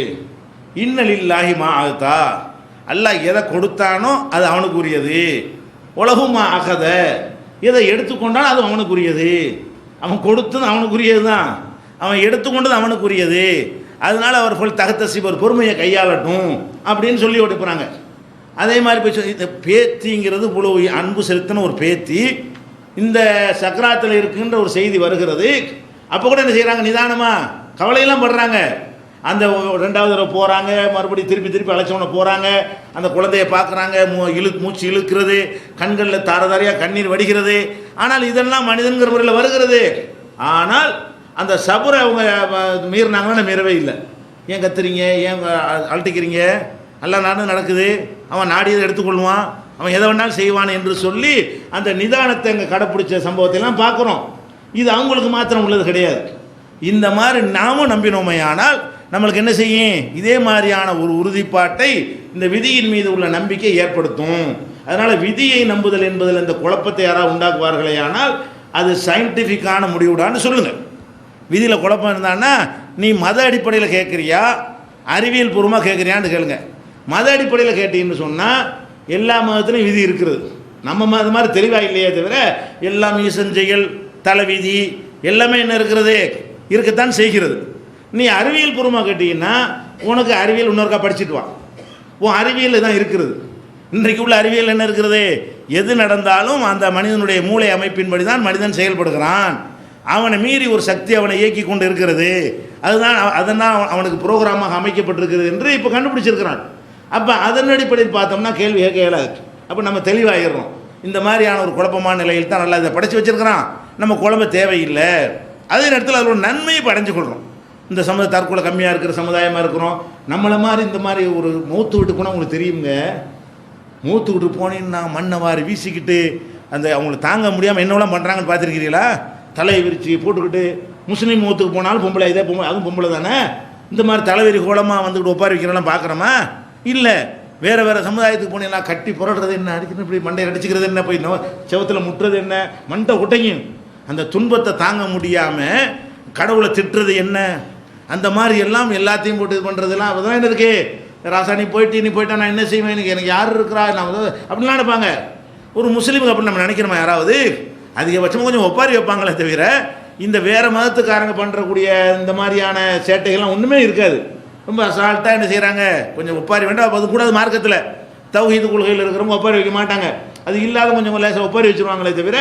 இன்னலில்லாஹி மா ஆகத்தா, அல்லாஹ் எதை கொடுத்தானோ அது அவனுக்குரியது, உலகுமா அகத, எதை எடுத்துக்கொண்டாலும் அது அவனுக்குரியது, அவன் கொடுத்தது அவனுக்குரியது தான், அவன் எடுத்துக்கொண்டது அவனுக்குரியது, அதனால் அவர்கள் தகத்தசிப் ஒரு பொறுமையை கையாளட்டும் அப்படின்னு சொல்லி கொடுக்குறாங்க. அதே மாதிரி போய் இந்த பேத்திங்கிறது இவ்வளோ அன்பு செலுத்தின ஒரு பேத்தி இந்த சக்கராத்தில் இருக்குன்ற ஒரு செய்தி வருகிறது. அப்போ கூட என்ன செய்கிறாங்க, நிதானமாக கவலையெல்லாம் படுறாங்க. அந்த ரெண்டாவது தடவை போகிறாங்க, மறுபடியும் திருப்பி அழைச்சவனை போகிறாங்க, அந்த குழந்தைய பார்க்குறாங்க, மூச்சு இழுக்கிறது, கண்களில் தாரதாரியாக கண்ணீர் வடிகிறது. ஆனால் இதெல்லாம் மனிதன்கிற முறையில் வருகிறது. ஆனால் அந்த சபரை அவங்க மீறினாங்கன்னா மீறவே இல்லை. ஏன் கத்துறீங்க, ஏன் அழட்டிக்கிறீங்க, நல்லா நானும் நடக்குது, அவன் நாடியதை எடுத்துக்கொள்வான், அவன் எதை வேணாலும் செய்வான் என்று சொல்லி அந்த நிதானத்தை அங்கே கடைப்பிடிச்ச சம்பவத்தையெல்லாம் பார்க்குறோம். இது அவங்களுக்கு மாத்திரம் உள்ளது கிடையாது. இந்த மாதிரி நாமும் நம்பினோமே ஆனால் நம்மளுக்கு என்ன செய்யும், இதே மாதிரியான ஒரு உறுதிப்பாட்டை இந்த விதியின் மீது உள்ள நம்பிக்கை ஏற்படுத்தும். அதனால் விதியை நம்புதல் என்பதில் இந்த குழப்பத்தை யாராவது உண்டாக்குவார்களே ஆனால் அது சயின்டிஃபிக்கான முடிவுடான்னு சொல்லுங்கள். விதியில் குழப்பம் இருந்தான்னா நீ மத அடிப்படையில் கேட்குறியா அறிவியல் பூர்வமாக கேட்குறியான்னு கேளுங்க. மத அடிப்படையில் கேட்டீங்கன்னு சொன்னால் எல்லா மதத்துலையும் விதி இருக்கிறது. நம்ம மதம் மாதிரி தெளிவாக இல்லையே தவிர எல்லாம் ஈசன் செயல், தலைவிதி எல்லாமே என்ன இருக்கிறது, இருக்கத்தான் செய்கிறது. நீ அறிவியல் பூர்வமாக கேட்டீங்கன்னா உனக்கு அறிவியல் இன்னொருக்கா படிச்சுட்டு வா, உன் அறிவியல் தான் இருக்கிறது. இன்றைக்கு உள்ள அறிவியல் என்ன இருக்கிறது, எது நடந்தாலும் அந்த மனிதனுடைய மூளை அமைப்பின்படி தான் மனிதன் செயல்படுகிறான். அவனை மீறி ஒரு சக்தி அவனை இயக்கி கொண்டு இருக்கிறது, அதனால் அவனுக்கு ப்ரோக்ராமாக அமைக்கப்பட்டிருக்கிறது என்று இப்போ கண்டுபிடிச்சிருக்கிறான். அப்போ அதன் அடிப்படையில் பார்த்தோம்னா கேள்வி கேட்க இயலாது. அப்போ நம்ம தெளிவாகிடுறோம். இந்த மாதிரியான ஒரு குழப்பமான நிலையில் தான் நல்லா இதை படைச்சு வச்சிருக்கிறான், நம்ம குழம்பு தேவையில்லை. அதே நேரத்தில் அதில் ஒரு நன்மையை அடைஞ்சு கொள்கிறோம். இந்த தற்கொலை கம்மியாக இருக்கிற சமுதாயமாக இருக்கிறோம். நம்மளை மாதிரி இந்த மாதிரி ஒரு மூத்து விட்டு போனால் உங்களுக்கு தெரியுங்க, மூத்து விட்டு போனீங்கன்னா மண்ணை வாரி வீசிக்கிட்டு அந்த அவங்களுக்கு தாங்க முடியாமல் என்னெல்லாம் பண்ணுறாங்கன்னு பார்த்துருக்கிறீங்களா? தலையை விரிச்சு போட்டுக்கிட்டு முஸ்லீம் மூத்துக்கு போனாலும் பொம்பளை, இதே பொம்பளை, அதுவும் பொம்பளை தானே. இந்த மாதிரி தலைவரி கோலமாக வந்துக்கிட்டு ஒப்பாரி வைக்கிறலாம் பார்க்குறோமா? இல்லை. வேறு சமுதாயத்துக்கு போனீங்கன்னா கட்டி புரடுறது என்ன, அடிக்கணும் இப்படி மண்டையை அடிச்சுக்கிறது என்ன, போய் செவத்தில் முட்டுறது என்ன, மண்டை உட்டையும் அந்த துன்பத்தை தாங்க முடியாமல் கடவுளை திட்டுறது என்ன, அந்த மாதிரி எல்லாம் எல்லாத்தையும் போட்டு இது பண்ணுறதுலாம் அதுதான் என்ன இருக்கு. ராசா நீ போயிட்டா நான் என்ன செய்வேன், எனக்கு யார் இருக்கிறா, நான் அப்படின்லாம் நினைப்பாங்க. ஒரு முஸ்லீமுக்கு அப்படி நம்ம நினைக்கிறோமா? யாராவது அதிகபட்சமாக கொஞ்சம் ஒப்பாரி வைப்பாங்களே தவிர இந்த வேறு மதத்துக்காரங்க பண்ணுறக்கூடிய இந்த மாதிரியான சேட்டைகள்லாம் ஒன்றுமே இருக்காது. ரொம்ப அசால்ட்டாக என்ன செய்கிறாங்க, கொஞ்சம் ஒப்பாரி வேண்டாம், அது கூடாது. மார்க்கத்தில் தௌஹீது கொள்கையில் இருக்கிறவங்க ஒப்பாரி வைக்க மாட்டாங்க. அது இல்லாத கொஞ்சம் லேசாக ஒப்பாரி வச்சுருவாங்களே தவிர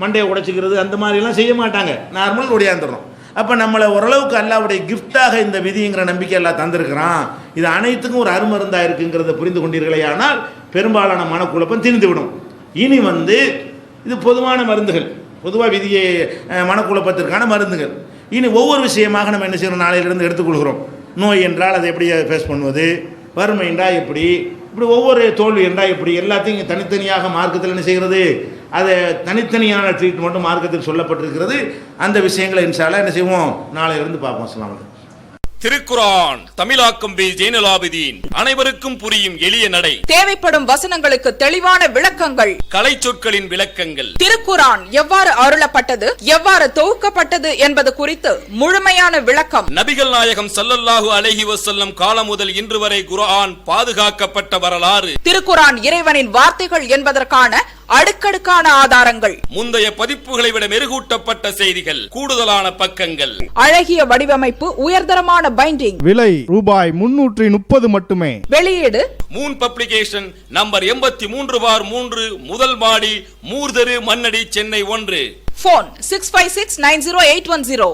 மண்டையை உடைச்சிக்கிறது அந்த மாதிரிலாம் செய்ய மாட்டாங்க. நார்மல் ஒடியாந்துடுறோம். அப்போ நம்மளை ஓரளவுக்கு அல்லாவுடைய கிஃப்டாக இந்த விதிங்கிற நம்பிக்கை எல்லாம் தந்திருக்கிறான். இது அனைத்துக்கும் ஒரு அருமருந்தாக இருக்குங்கிறத புரிந்து கொண்டீர்களே ஆனால் பெரும்பாலான மனக்குழப்பம் தீர்ந்துவிடும். இனி இது பொதுவான மருந்துகள், பொதுவாக விதியை மனக்குழப்பத்திற்கான மருந்துகள். இனி ஒவ்வொரு விஷயமாக நம்ம என்ன செய்யணும், நாளையிலிருந்து எடுத்துக்கொள்கிறோம். நோய் என்றால் அதை எப்படி ஃபேஸ் பண்ணுவது, வறுமை என்றால் எப்படி, இப்படி ஒவ்வொரு தோல்வி என்றால் எப்படி, எல்லாத்தையும் தனித்தனியாக மார்க்கத்தில் என்ன செய்கிறது, அதை தனித்தனியான ட்ரீட்மெண்ட்டும் மார்க்கத்தில் சொல்லப்பட்டிருக்கிறது. அந்த விஷயங்களை இன்ஷா அல்லாஹ் என்ன செய்வோம், நாளையிலிருந்து பார்ப்போம். அஸ்ஸலாமு அலைக்கும். திருக்குர்ஆன் தமிழாக்கம் பி ஜெய்னுலாபிதீன். அனைவருக்கும் புரியும் எளிய நடை, தேவைப்படும் வசனங்களுக்கு தெளிவான விளக்கங்கள், கலை சொற்களின் விளக்கங்கள், திருக்குர்ஆன் எவ்வாறு அருளப்பட்டது, எவ்வாறு தொகுக்கப்பட்டது என்பது குறித்து முழுமையான விளக்கம், நபிகள் நாயகம் ஸல்லல்லாஹு அலைஹி வஸல்லம் காலம் முதல் இன்று வரை குர்ஆன் பாதுகாக்கப்பட்ட வரலாறு, திருக்குர்ஆன் இறைவனின் வார்த்தைகள் என்பதற்கான அடுக்கடுக்கான ஆதாரங்கள், முந்தைய பதிப்புகளை விட மெருகூட்டப்பட்ட செய்திகள், கூடுதலான பக்கங்கள், அழகிய வடிவமைப்பு, உயர்தரமான பைண்டிங், விலை ரூபாய் 330 மட்டுமே. வெளியீடு மூன் பப்ளிகேஷன், நம்பர் 83/3, முதல் மாடி, மூர்தரு, மண்ணடி, சென்னை 1. போன் 65690810.